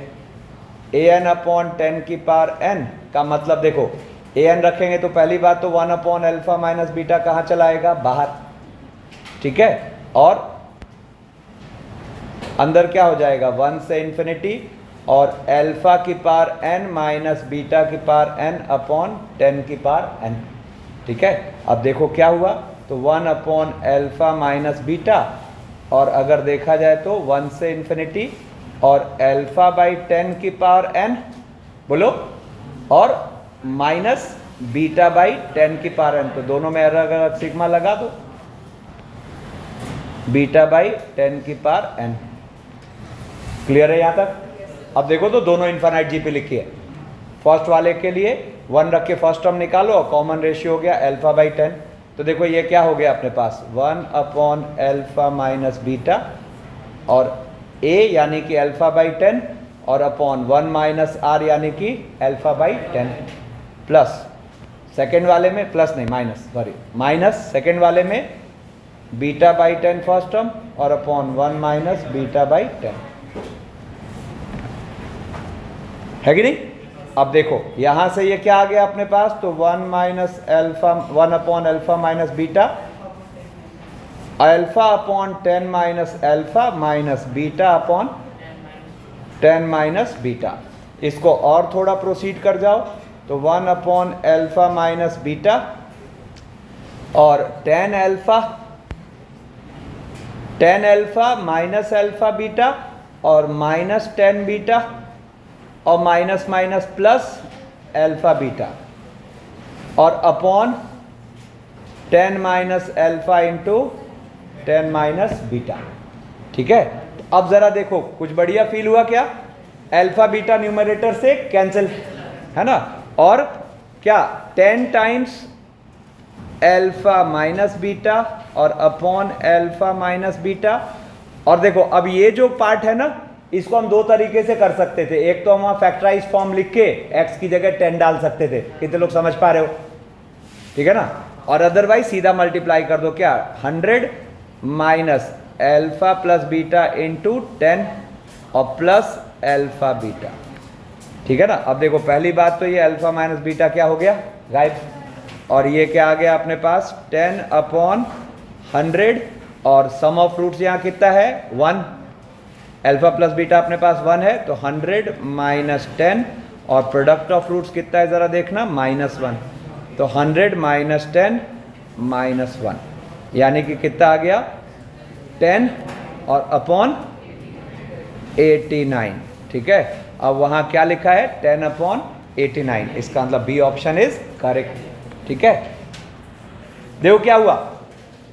an अपॉन 10 की पावर n का मतलब देखो an रखेंगे तो पहली बात तो 1 अपॉन अल्फा माइनस बीटा कहाँ चला आएगा, बाहर, ठीक है। और अंदर क्या हो जाएगा 1 से इन्फिनिटी और अल्फा की पावर n माइनस बीटा की पावर n अपॉन 10 की पावर n, ठीक है। अब देखो क्या हुआ, तो 1 अपॉन अल्फा माइनस बीटा, और अगर देखा जाए तो 1 से इन्फिनिटी और अल्फा बाई 10 की पावर n, बोलो, और माइनस बीटा बाई 10 की पावर n। तो दोनों में अलग अलग सिग्मा लगा दो, बीटा बाई 10 की पावर n। क्लियर है यहाँ तक? अब देखो तो दोनों इन्फानाइट जी पे लिखी है। फर्स्ट वाले के लिए 1 रख के फर्स्ट टर्म निकालो और कॉमन रेशियो हो गया अल्फा बाई 10। तो देखो ये क्या हो गया अपने पास 1 अपॉन अल्फा माइनस बीटा और a यानी कि अल्फा बाई 10 और अपॉन 1 माइनस आर यानी कि अल्फा बाई 10 प्लस सेकेंड वाले में प्लस नहीं माइनस सॉरी माइनस सेकेंड वाले में बीटा बाई 10 फर्स्ट टर्म और अपॉन 1 माइनस बीटा बाई 10 है कि नहीं। अब देखो यहां से ये क्या आ गया अपने पास तो 1 minus alpha 1 upon alpha minus beta alpha upon 10 minus alpha minus beta upon 10 minus beta. इसको और थोड़ा प्रोसीड कर जाओ तो 1 अपॉन अल्फा माइनस बीटा और 10 अल्फा माइनस अल्फा बीटा और माइनस 10 बीटा और minus minus plus alpha beta और upon 10 minus alpha into 10 minus beta. ठीक है, तो अब जरा देखो कुछ बढ़िया फील हुआ क्या, अल्फा बीटा न्यूमरेटर से कैंसिल है ना, और क्या 10 टाइम्स अल्फा माइनस बीटा और अपॉन अल्फा माइनस बीटा। और देखो अब ये जो पार्ट है ना इसको हम दो तरीके से कर सकते थे, एक तो हम फैक्टराइज फॉर्म लिख के x की जगह 10 डाल सकते थे, कितने लोग समझ पा रहे हो, ठीक है ना, और अदरवाइज सीधा मल्टीप्लाई कर दो क्या 100 minus alpha plus beta into 10 और प्लस अल्फा बीटा। ठीक है ना। अब देखो पहली बात तो ये अल्फा माइनस बीटा क्या हो गया गायब, और ये क्या आ गया अपने पास 10 अपॉन 100 और सम ऑफ रूट्स यहाँ कितना है 1, अल्फा प्लस बीटा अपने पास 1 है तो 100 माइनस 10 और प्रोडक्ट ऑफ रूट्स कितना है ज़रा देखना -1, तो 100 माइनस 10 माइनस 1 यानी कि कितना आ गया 10 और अपॉन 89। ठीक है, अब वहाँ क्या लिखा है 10 अपॉन 89, इसका मतलब बी ऑप्शन इज करेक्ट। ठीक है, देखो क्या हुआ,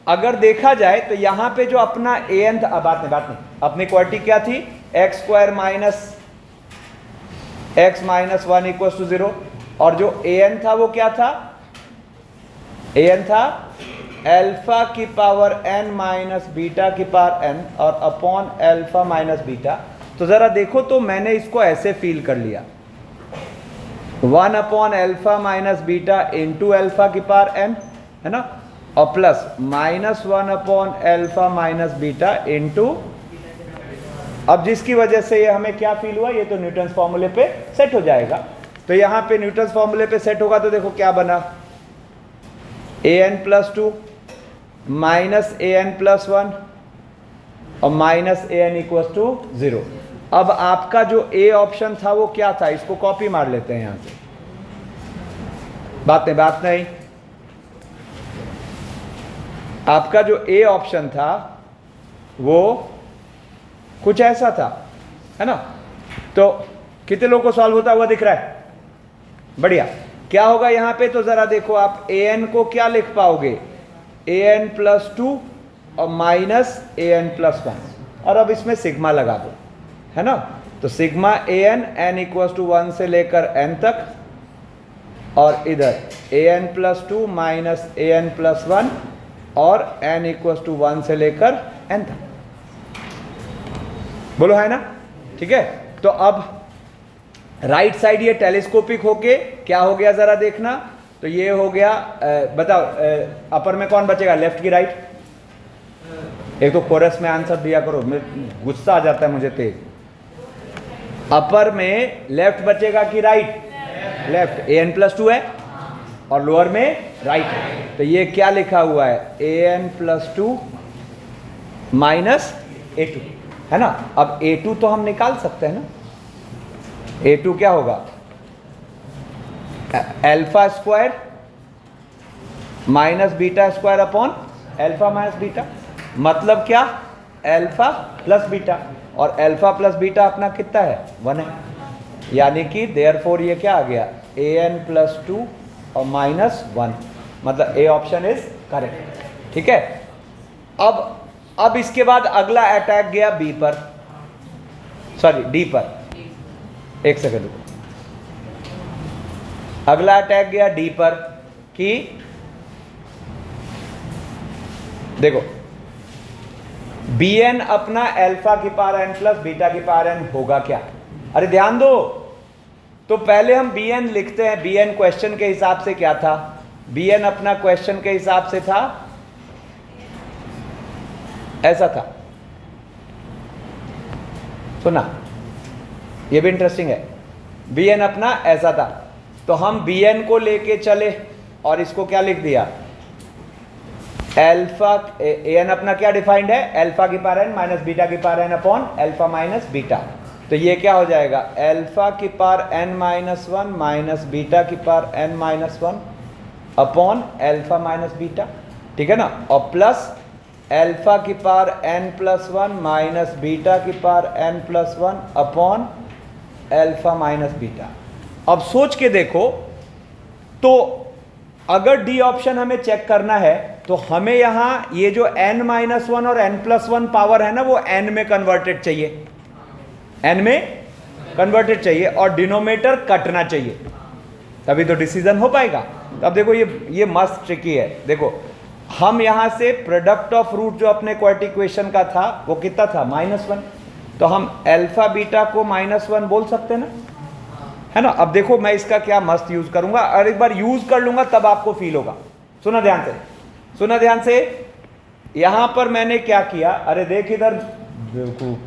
अगर देखा जाए तो यहाँ पे जो अपना an था, बात नहीं अपनी क्वांटिटी क्या थी x square minus x minus 1 equal to 0, और जो an था वो क्या था, an था अल्फा की पावर n माइनस बीटा की पावर n और अपॉन अल्फा माइनस बीटा। तो जरा देखो तो मैंने इसको ऐसे फील कर लिया 1 upon alpha minus beta into alpha की पावर n है ना, और plus -1 upon alpha minus beta into, अब जिसकी वजह से ये हमें क्या फील हुआ, ये तो न्यूटन्स फॉर्मूले पे सेट हो जाएगा। तो यहाँ पे न्यूटन्स फॉर्मूले पे सेट होगा तो देखो क्या बना an plus 2 minus an plus 1 और माइनस an इक्वल टू 0। अब आपका जो ए ऑप्शन था वो क्या था, इसको कॉपी मार लेते हैं यहाँ से, बात नहीं आपका जो ए ऑप्शन था वो कुछ ऐसा था है ना। तो कितने लोगों को सॉल्व होता हुआ दिख रहा है, बढ़िया। क्या होगा यहाँ पे तो जरा देखो आप an को क्या लिख पाओगे an प्लस 2 और माइनस an प्लस 1, और अब इसमें सिग्मा लगा दो है ना, तो सिग्मा n इक्वल टू 1 से लेकर n तक, और इधर an plus 2 minus an plus 1 और n इक्वल टू 1 से लेकर n तक, बोलो है ना। ठीक है, तो अब राइट साइड ये टेलीस्कोपिक होके क्या हो गया जरा देखना, तो ये हो गया बताओ अपर में कौन बचेगा, लेफ्ट की राइट, एक तो कोरस में आंसर दिया करो, गुस्सा आ जाता है मुझे तेज। अपर में लेफ्ट बचेगा कि राइट, लेफ्ट, an प्लस 2 है और लोअर में राइट है, तो ये क्या लिखा हुआ है an प्लस 2 माइनस a2 है ना। अब a2 तो हम निकाल सकते हैं ना, a2 क्या होगा alpha square minus beta square upon alpha minus beta, मतलब क्या अल्फा प्लस बीटा, और अल्फा प्लस बीटा अपना कितना है 1 है, यानी कि देयरफॉर ये क्या आ गया an प्लस 2 और माइनस 1, मतलब ए ऑप्शन इज करेक्ट। ठीक है, अब इसके बाद अगला अटैक गया बी पर, सॉरी डी पर, एक सेकंड रुको, अगला अटैक गया डी पर कि देखो बी एन अपना अल्फा की पावर एन प्लस बीटा की पावर एन होगा क्या? अरे ध्यान दो, तो पहले हम बी एन लिखते हैं। बी एन क्वेश्चन के हिसाब से क्या था? बी एन अपना क्वेश्चन के हिसाब से था ऐसा था, सुना, ये भी इंटरेस्टिंग है। बी एन अपना ऐसा था, तो हम बी एन को लेके चले और इसको क्या लिख दिया? अल्फा ए एन अपना क्या डिफाइंड है? अल्फा की पावर एन माइनस बीटा की power N upon alpha minus beta. तो ये क्या हो जाएगा? अल्फा की power N minus one minus beta की power N minus one upon alpha minus beta, ठीक है ना, और प्लस अल्फा की power N plus one minus beta की power N plus one upon alpha minus beta. अब सोच के देखो, तो अगर डी ऑप्शन हमें चेक करना है तो हमें यहां ये जो n माइनस वन और n प्लस वन पावर है ना, वो n में कन्वर्टेड चाहिए, n में कन्वर्टेड चाहिए और डिनोमिनेटर कटना चाहिए, तभी तो डिसीजन हो पाएगा। तो अब देखो ये मस्त ट्रिकी है। देखो हम यहां से प्रोडक्ट ऑफ रूट जो अपने क्वाड्रेटिक इक्वेशन का था वो कितना था? Minus one. तो हम अल्फा बीटा को माइनस वन बोल सकते हैं ना, है ना। अब देखो मैं इसका क्या मस्त यूज करूंगा, और एक बार यूज कर लूंगा तब आपको फील होगा। सुना ध्यान से, सुना ध्यान से। यहां पर मैंने क्या किया, अरे देख इधर, देखो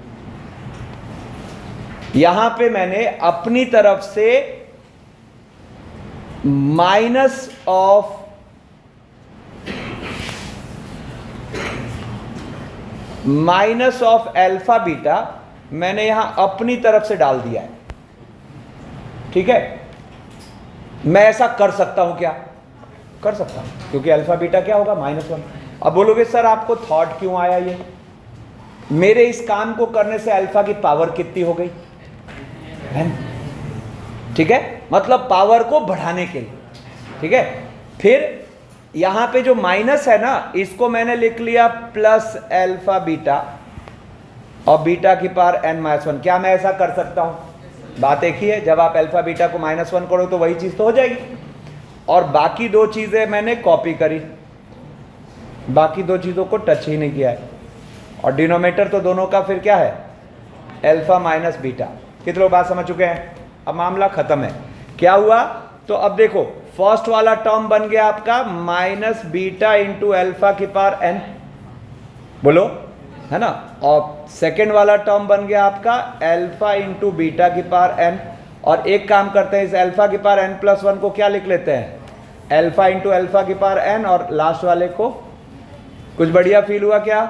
यहां पे मैंने अपनी तरफ से माइनस ऑफ अल्फा बीटा मैंने यहां अपनी तरफ से डाल दिया है, ठीक है। मैं ऐसा कर सकता हूं क्या? कर सकता हूं, क्योंकि अल्फा बीटा क्या होगा? Minus one. अब बोलोगे सर आपको थॉट क्यों आया ये? मेरे इस काम को करने से अल्फा की पावर कितनी हो गई? ठीक है, मतलब पावर को बढ़ाने के लिए, ठीक है। फिर यहां पे जो माइनस है ना, इसको मैंने लिख लिया प्लस अल्फा बीटा और बीटा की पावर एन माइनस वन। क्या मैं ऐसा कर सकता हूं? बात एक ही है, जब आप अल्फा बीटा को माइनस वन करो तो वही चीज तो हो जाएगी। और बाकी दो चीजें मैंने कॉपी करी, बाकी दो चीजों को टच ही नहीं किया है, और डिनोमिनेटर तो दोनों का फिर क्या है? Alpha minus beta. कितने लोग बात समझ चुके हैं? अब मामला खत्म है। क्या हुआ? तो अब देखो फर्स्ट वाला टर्म बन गया आपका माइनस बीटा इंटू अल्फा की पावर एन, बोलो, है ना। और सेकेंड वाला टर्म बन गया आपका अल्फा इंटू बीटा की पावर एन। और एक काम करते हैं, इस अल्फा की पावर एन प्लस वन को क्या लिख लेते हैं? अल्फा इंटू अल्फा की पावर एन। और लास्ट वाले को, कुछ बढ़िया फील हुआ क्या?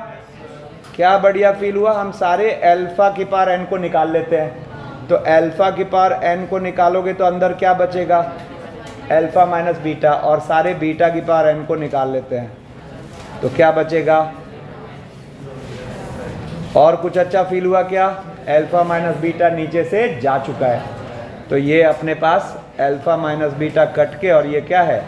क्या बढ़िया फील हुआ? हम सारे अल्फा की पावर एन को निकाल लेते हैं। तो अल्फा की पावर एन को निकालोगे तो अंदर क्या बचेगा? Alpha minus beta. और सारे बीटा की पावर एन को निकाल लेते हैं तो क्या बचेगा? और कुछ अच्छा फील हुआ क्या? अल्फा माइनस बीटा नीचे से जा चुका है, तो ये अपने पास अल्फा माइनस बीटा कट के, और ये क्या है?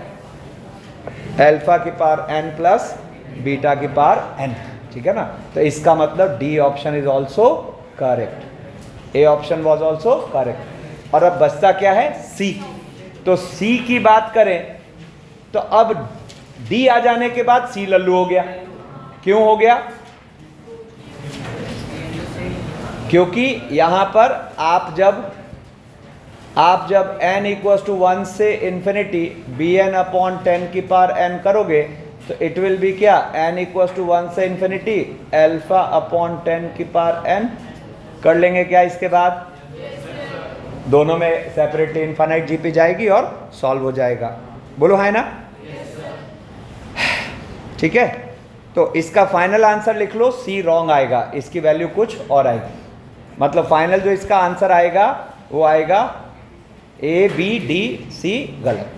अल्फा की पावर एन प्लस बीटा की पावर एन, ठीक है ना। तो इसका मतलब D option is also correct, A option was also correct. और अब बचता क्या है? सी। तो सी की बात करें तो अब डी आ जाने के बाद सी लल्लू हो गया। क्यों हो गया? क्योंकि यहां पर आप जब n इक्वल टू 1 से इंफिनिटी बी एन अपॉन 10 की पावर n करोगे तो इट विल बी क्या? n इक्वल टू 1 से इंफिनिटी अल्फा अपॉन 10 की पावर n कर लेंगे क्या? इसके बाद दोनों में सेपरेटली इनफाइनाइट जीपी जाएगी और सॉल्व हो जाएगा। बोलो है ना? ठीक है, तो इसका फाइनल आंसर लिख लो, सी रॉन्ग आएगा, इसकी वैल्यू कुछ और आएगी। मतलब फाइनल जो इसका आंसर आएगा वो आएगा ए बी डी सी गलत।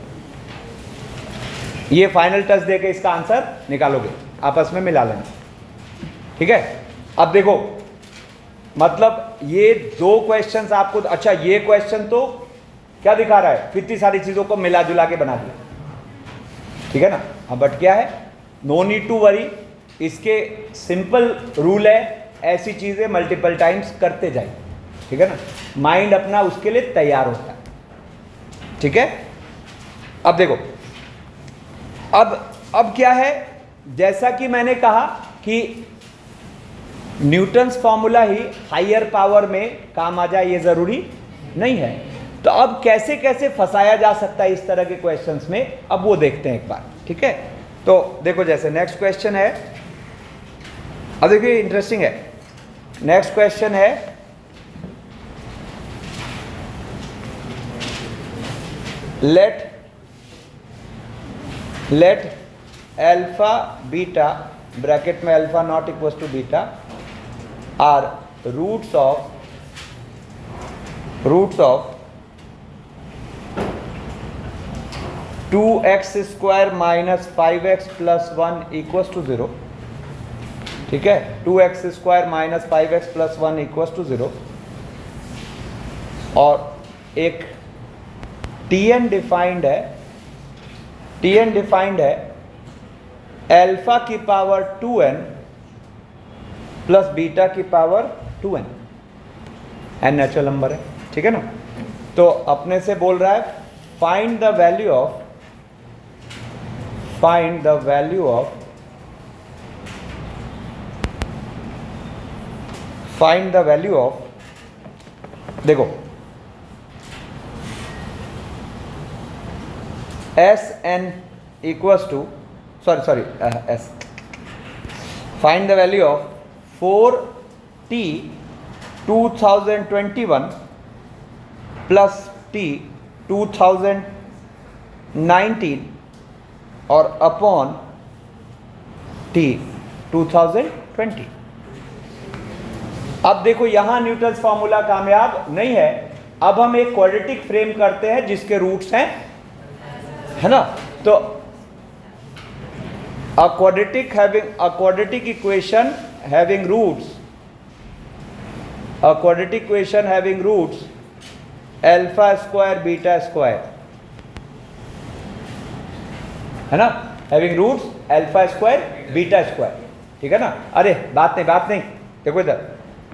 ये फाइनल टच देके इसका आंसर निकालोगे, आपस में मिला लेना, ठीक है। अब देखो, मतलब ये दो क्वेश्चंस आपको, अच्छा ये क्वेश्चन तो क्या दिखा रहा है? कितनी सारी चीजों को मिला जुला के बना दिया, ठीक है ना। अब बट क्या है? नो नीड टू वरी, इसके सिंपल रूल है, ऐसी चीजें मल्टीपल टाइम्स करते जाइए, ठीक है ना। माइंड अपना उसके लिए तैयार होता है, ठीक है। अब देखो, अब क्या है, जैसा कि मैंने कहा कि न्यूटन्स फॉर्मूला ही हायर पावर में काम आ जाए ये जरूरी नहीं है। तो अब कैसे कैसे फंसाया जा सकता है इस तरह के क्वेश्चंस में, अब वो देखते हैं एक बार, ठीक है। तो देखो, जैसे नेक्स्ट क्वेश्चन है, अब देखिए इंटरेस्टिंग है। नेक्स्ट क्वेश्चन है, लेट अल्फा बीटा ब्रैकेट में alpha not equal to beta are roots of 2x square minus 5x plus 1 equal to 0। ठीक है, 2x square minus 5x plus 1 equal to 0। और एक Tn डिफाइंड है alpha की power 2n plus beta की power 2n, n natural number है, ठीक है ना। तो अपने से बोल रहा है फाइंड द वैल्यू ऑफ देखो Sn equals to find the value of 4t 2021 plus t 2019 और अपॉन t 2020। अब देखो यहां न्यूटन्स फॉर्मूला कामयाब नहीं है। अब हम एक क्वाड्रेटिक फ्रेम करते हैं जिसके रूट्स हैं, है ना। तो a quadratic equation having roots alpha square beta square, है ना, having roots alpha square beta square, ठीक है ना। अरे बात नहीं, देखो इधर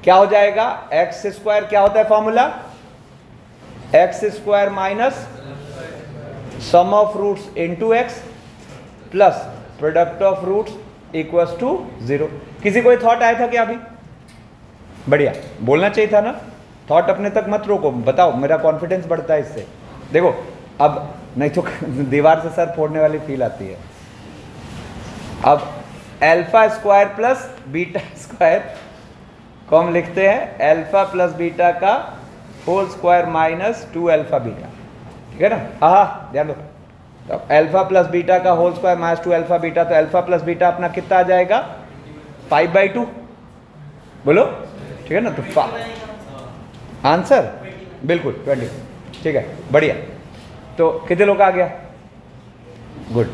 क्या हो जाएगा, एक्स स्क्वायर क्या होता है formula, x square minus sum of roots into x plus product of roots equals to 0। किसी को थॉट आया था क्या अभी? बढ़िया, बोलना चाहिए था ना। थॉट अपने तक मत रोको, बताओ, मेरा कॉन्फिडेंस बढ़ता है इससे। देखो अब नहीं तो दीवार से सर फोड़ने वाली फील आती है। अब alpha square plus beta square को हम लिखते हैं अल्फा प्लस बीटा का whole square minus 2 alpha beta, ठीक है ना। हाँ ध्यान दो, तो अल्फा प्लस बीटा का whole square minus 2 alpha beta, तो अल्फा प्लस बीटा अपना कितना आ जाएगा, 5/2, बोलो, ठीक है ना। तो आंसर बिल्कुल 20, ठीक है, बढ़िया। तो कितने लोग आ गया, गुड।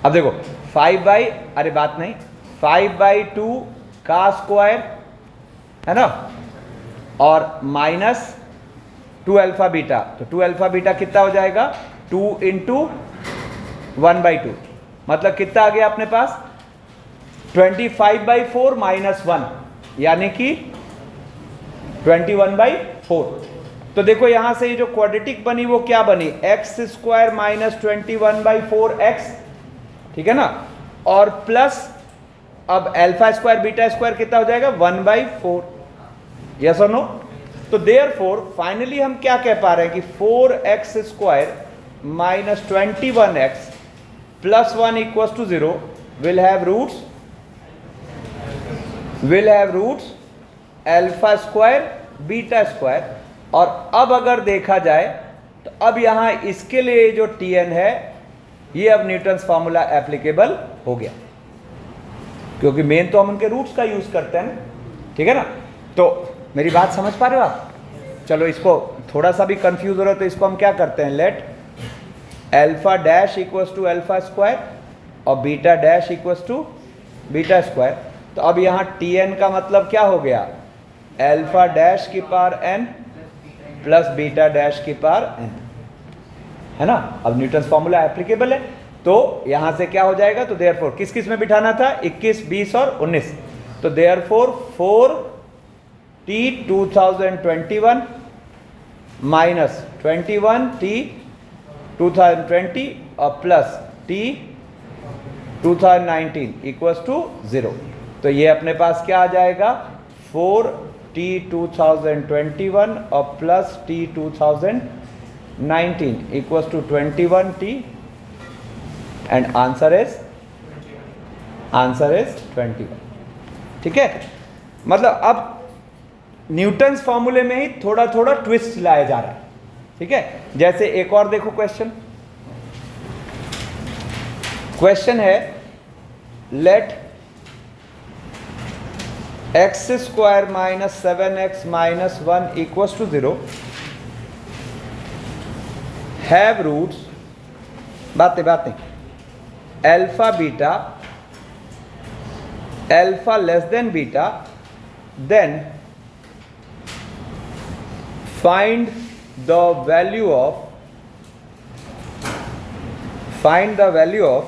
अब देखो 5/2 का स्क्वायर, है ना, और माइनस 2 अल्फा बीटा, तो 2 अल्फा बीटा कितना हो जाएगा, 2 इंटू 1/2, मतलब कितना आ गया अपने पास, 25/4 माइनस 1, यानी कि 21/4। तो देखो यहां से ये जो क्वाड्रेटिक बनी वो क्या बनी, एक्स स्क्वायर माइनस 21/4x, ठीक है ना, और प्लस अब अल्फा स्क्वायर बीटा स्क्वायर कितना हो जाएगा, 1/4, यस और नो। तो देयरफॉर फाइनली हम क्या कह पा रहे हैं कि 4x square minus 21x plus 1 equals to 0 will have roots alpha square beta square. और अब अगर देखा जाए तो अब यहां इसके लिए जो Tn है ये अब न्यूटन्स फॉर्मूला एप्लीकेबल हो गया, क्योंकि मेन तो हम उनके रूट्स का यूज करते हैं, ठीक है ना। तो मेरी बात समझ पा रहे हो आप? चलो इसको थोड़ा सा भी कंफ्यूज हो रहा है तो इसको हम क्या करते हैं, let alpha dash equals to alpha square और beta dash equals to beta square. तो अब यहाँ Tn का मतलब क्या हो गया, अल्फा डैश की power n plus beta dash की पावर n, है ना। अब न्यूटन्स फॉर्मूला एप्लीकेबल है, तो यहां से क्या हो जाएगा, तो देयरफॉर किस किस में बिठाना था, 21, 20 और 19। तो देयरफॉर 4t 2021 माइनस 21t 2020 और प्लस टी 2019 इक्वल्स टू 0। तो ये अपने पास क्या आ जाएगा 4t 2021 और plus t 2019 equals to 21t and answer is 21। ठीक है, मतलब अब न्यूटन्स फॉर्मूले में ही थोड़ा थोड़ा ट्विस्ट लाया जा रहा है। ठीक है, जैसे एक और देखो क्वेश्चन है let x square minus 7x minus 1 equals to 0 have roots बातें alpha beta alpha less than beta, then find the value of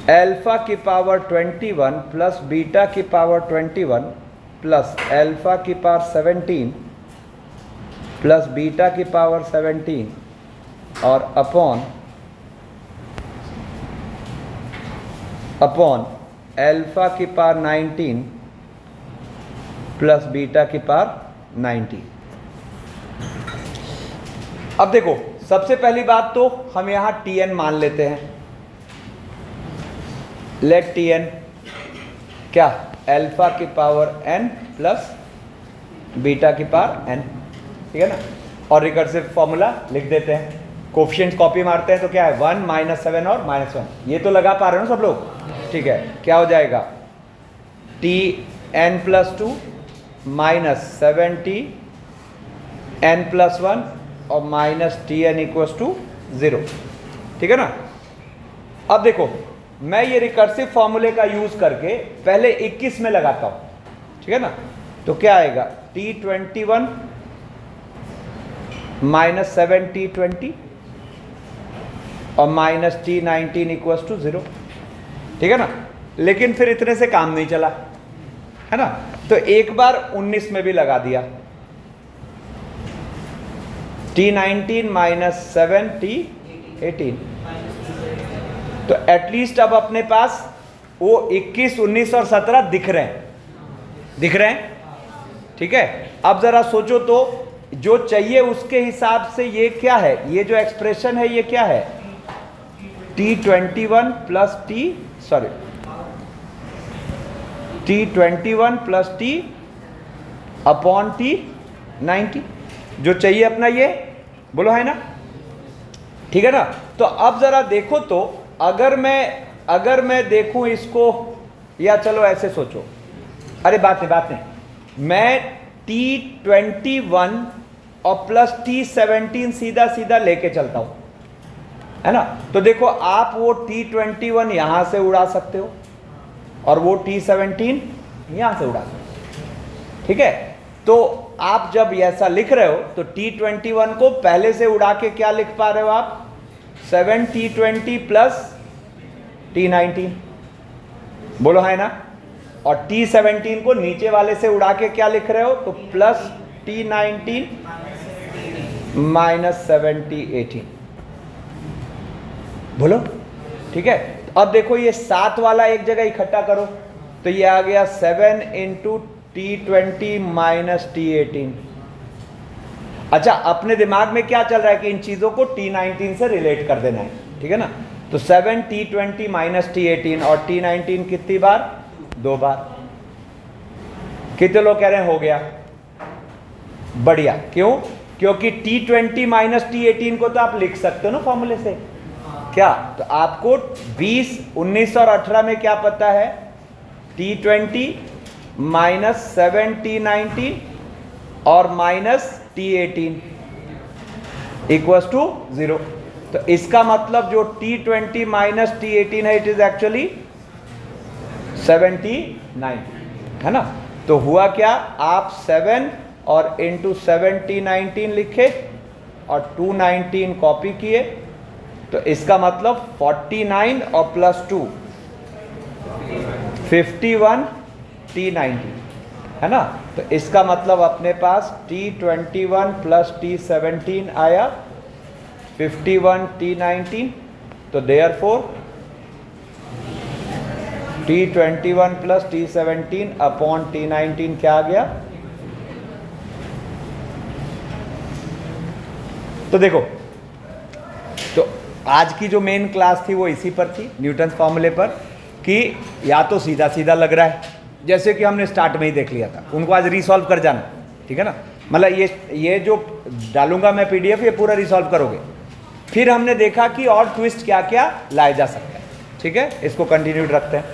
alpha की पावर 21 प्लस बीटा की पावर 21 प्लस अल्फा की पावर 17 प्लस बीटा की power 17 और upon alpha की power 19 plus beta की power 90। अब देखो सबसे पहली बात तो हम यहां Tn मान लेते हैं। लेट Tn क्या अल्फा की पावर n प्लस बीटा की पावर n, ठीक है ना। और रिकर्सिव फॉर्मूला लिख देते हैं, कोफिशिएंट कॉपी मारते हैं तो क्या है 1 -7 और -1, ये तो लगा पा रहे हो ना सब लोग। ठीक है, क्या हो जाएगा Tn plus 2 minus 7t n plus 1 और माइनस Tn इक्वल्स टू 0। ठीक है ना। अब देखो मैं ये रिकर्सिव फॉर्मूले का यूज करके पहले 21 में लगाता हूं, ठीक है ना। तो क्या आएगा T21 माइनस 7T20 और माइनस T19 इक्वल्स टू 0, ठीक है ना। लेकिन फिर इतने से काम नहीं चला, है ना। तो एक बार 19 में भी लगा दिया T19 माइनस 7T18। तो एटलीस्ट अब अपने पास वो 21, 19 और 17 दिख रहे हैं, ठीक है। अब जरा सोचो तो जो चाहिए उसके हिसाब से ये क्या है, ये जो एक्सप्रेशन है ये क्या है T21 plus T21 plus T upon T90 जो चाहिए अपना ये, बोलो है ना, ठीक है ना। तो अब जरा देखो तो अगर मैं देखूं इसको, या चलो ऐसे सोचो, अरे बात नहीं, मैं T21 और प्लस T17 सीधा लेके चलता हूं, है ना। तो देखो आप वो T21 यहां से उड़ा सकते हो और वो T17 यहां से उड़ा सकते हो, ठीक है। तो आप जब ऐसा लिख रहे हो तो T21 को पहले से उड़ा के क्या लिख पा रहे हो आप 7T20 प्लस T19, बोलो है ना। और T17 को नीचे वाले से उड़ा के क्या लिख रहे हो तो प्लस T19 माइनस 7T18, बोलो, ठीक है। अब देखो ये 7 वाला एक जगह इकट्ठा करो तो ये आ गया 7 इंटू T20 माइनस T18। अच्छा, अपने दिमाग में क्या चल रहा है कि इन चीजों को T19 से रिलेट कर देना है, ठीक है ना। तो 7 T20 माइनस T18 और T19 कितनी बार, 2 बार। कितने लोग कह रहे हैं हो गया, बढ़िया। क्यों, क्योंकि T20 माइनस T18 को तो आप लिख सकते हो ना फॉर्मूले से, क्या। तो आपको 20, 19 और 18 में क्या पता है T20 माइनस 7T19 और माइनस T18 इक्वल्स टू 0। तो इसका मतलब जो T20 माइनस T18 है इट इज एक्चुअली 7T19, है ना। तो हुआ क्या, आप 7 और इंटू 7T19 लिखे और 219 कॉपी किए, तो इसका मतलब 49 और प्लस 2 51 T19, है ना। तो इसका मतलब अपने पास T21 प्लस T17 आया 51 T19, तो therefore T21 plus T17 upon T19 क्या आ गया? तो देखो, तो आज की जो मेन क्लास थी वो इसी पर थी, न्यूटन्स फॉर्मूले पर, कि या तो सीधा सीधा लग रहा है जैसे कि हमने स्टार्ट में ही देख लिया था, उनको आज रिसॉल्व कर जाना, ठीक है ना। मतलब ये जो डालूंगा मैं PDF, ये पूरा रिसॉल्व करोगे। फिर हमने देखा कि और ट्विस्ट क्या क्या लाए जा सकते हैं, ठीक है। इसको कंटिन्यूड रखते हैं।